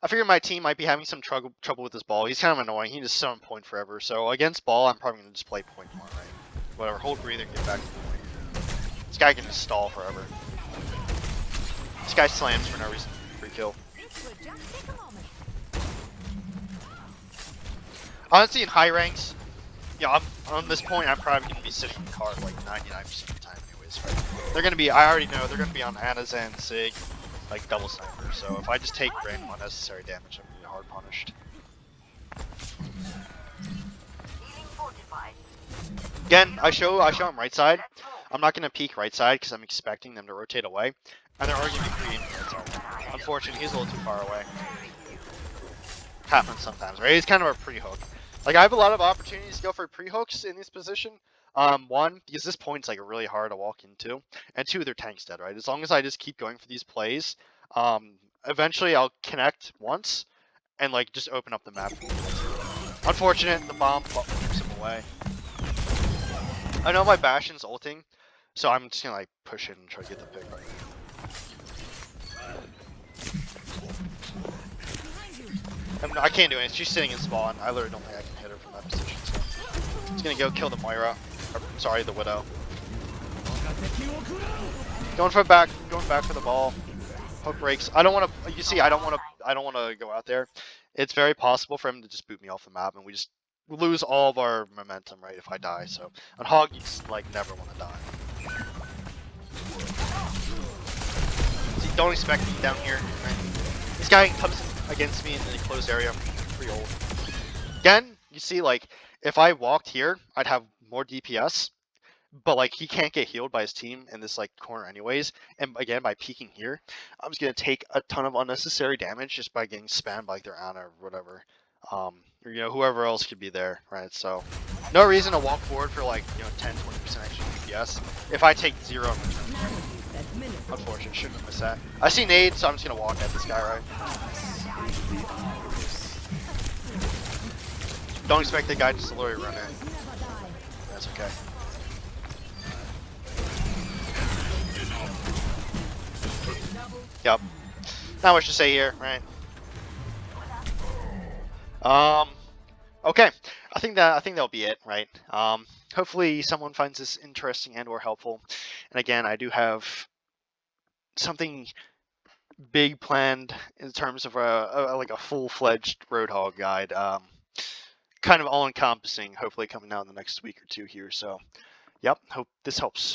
[SPEAKER 1] I figured my team might be having some trouble with this ball. He's kind of annoying. He just sit on point forever. So against ball, I'm probably going to just play point more, right? Whatever, hold breather, get back to the point. This guy can just stall forever. This guy slams for no reason. Free kill. Honestly, in high ranks, yeah, on this point, I'm probably going to be sitting in card like 99% of the time anyways, right? They're going to be, I already know, they're going to be on Ana's and Sig, like double sniper. So if I just take random unnecessary damage, I'm going to be hard punished. Again, I show him right side. I'm not going to peek right side because I'm expecting them to rotate away. And they're already going to be pre-aiming right side. Unfortunately, he's a little too far away. Happens sometimes, right? He's kind of a pre-hook. Like, I have a lot of opportunities to go for pre-hooks in this position. One, because this point's like really hard to walk into. And two, their tank's dead, right? As long as I just keep going for these plays, eventually I'll connect once and like just open up the map. Unfortunate, the bomb keeps him away. I know my Bastion's ulting, so I'm just gonna like push in and try to get the pick right now. I can't do anything. She's sitting in spawn. I literally don't think I can hit her from that position. So I'm just gonna go kill the Moira. Or, sorry, the Widow. Going back for the ball. Hook breaks. I don't want to. You see, I don't want to go out there. It's very possible for him to just boot me off the map, and we just lose all of our momentum, right? If I die, so on Hog, you just like never want to die. See, don't expect me down here. Right? This guy comes against me in the closed area. I'm pretty old. Again, you see, like if I walked here, I'd have more DPS. But like he can't get healed by his team in this like corner anyways, and again by peeking here, I'm just gonna take a ton of unnecessary damage just by getting spammed by like their Ana or whatever, or you know whoever else could be there, right? So no reason to walk forward for like 10-20% extra DPS if I take 0 in return. Right? Unfortunate, shouldn't have missed that. I see nade, so I'm just gonna walk at this guy, right? Don't expect the guy just to literally run in. That's okay. Yep. Not much to say here, right? Okay. I think that'll be it, right? Hopefully someone finds this interesting and or helpful. And again, I do have something big planned in terms of like a full-fledged Roadhog guide. Kind of all-encompassing, hopefully coming out in the next week or two here. So, yep, hope this helps.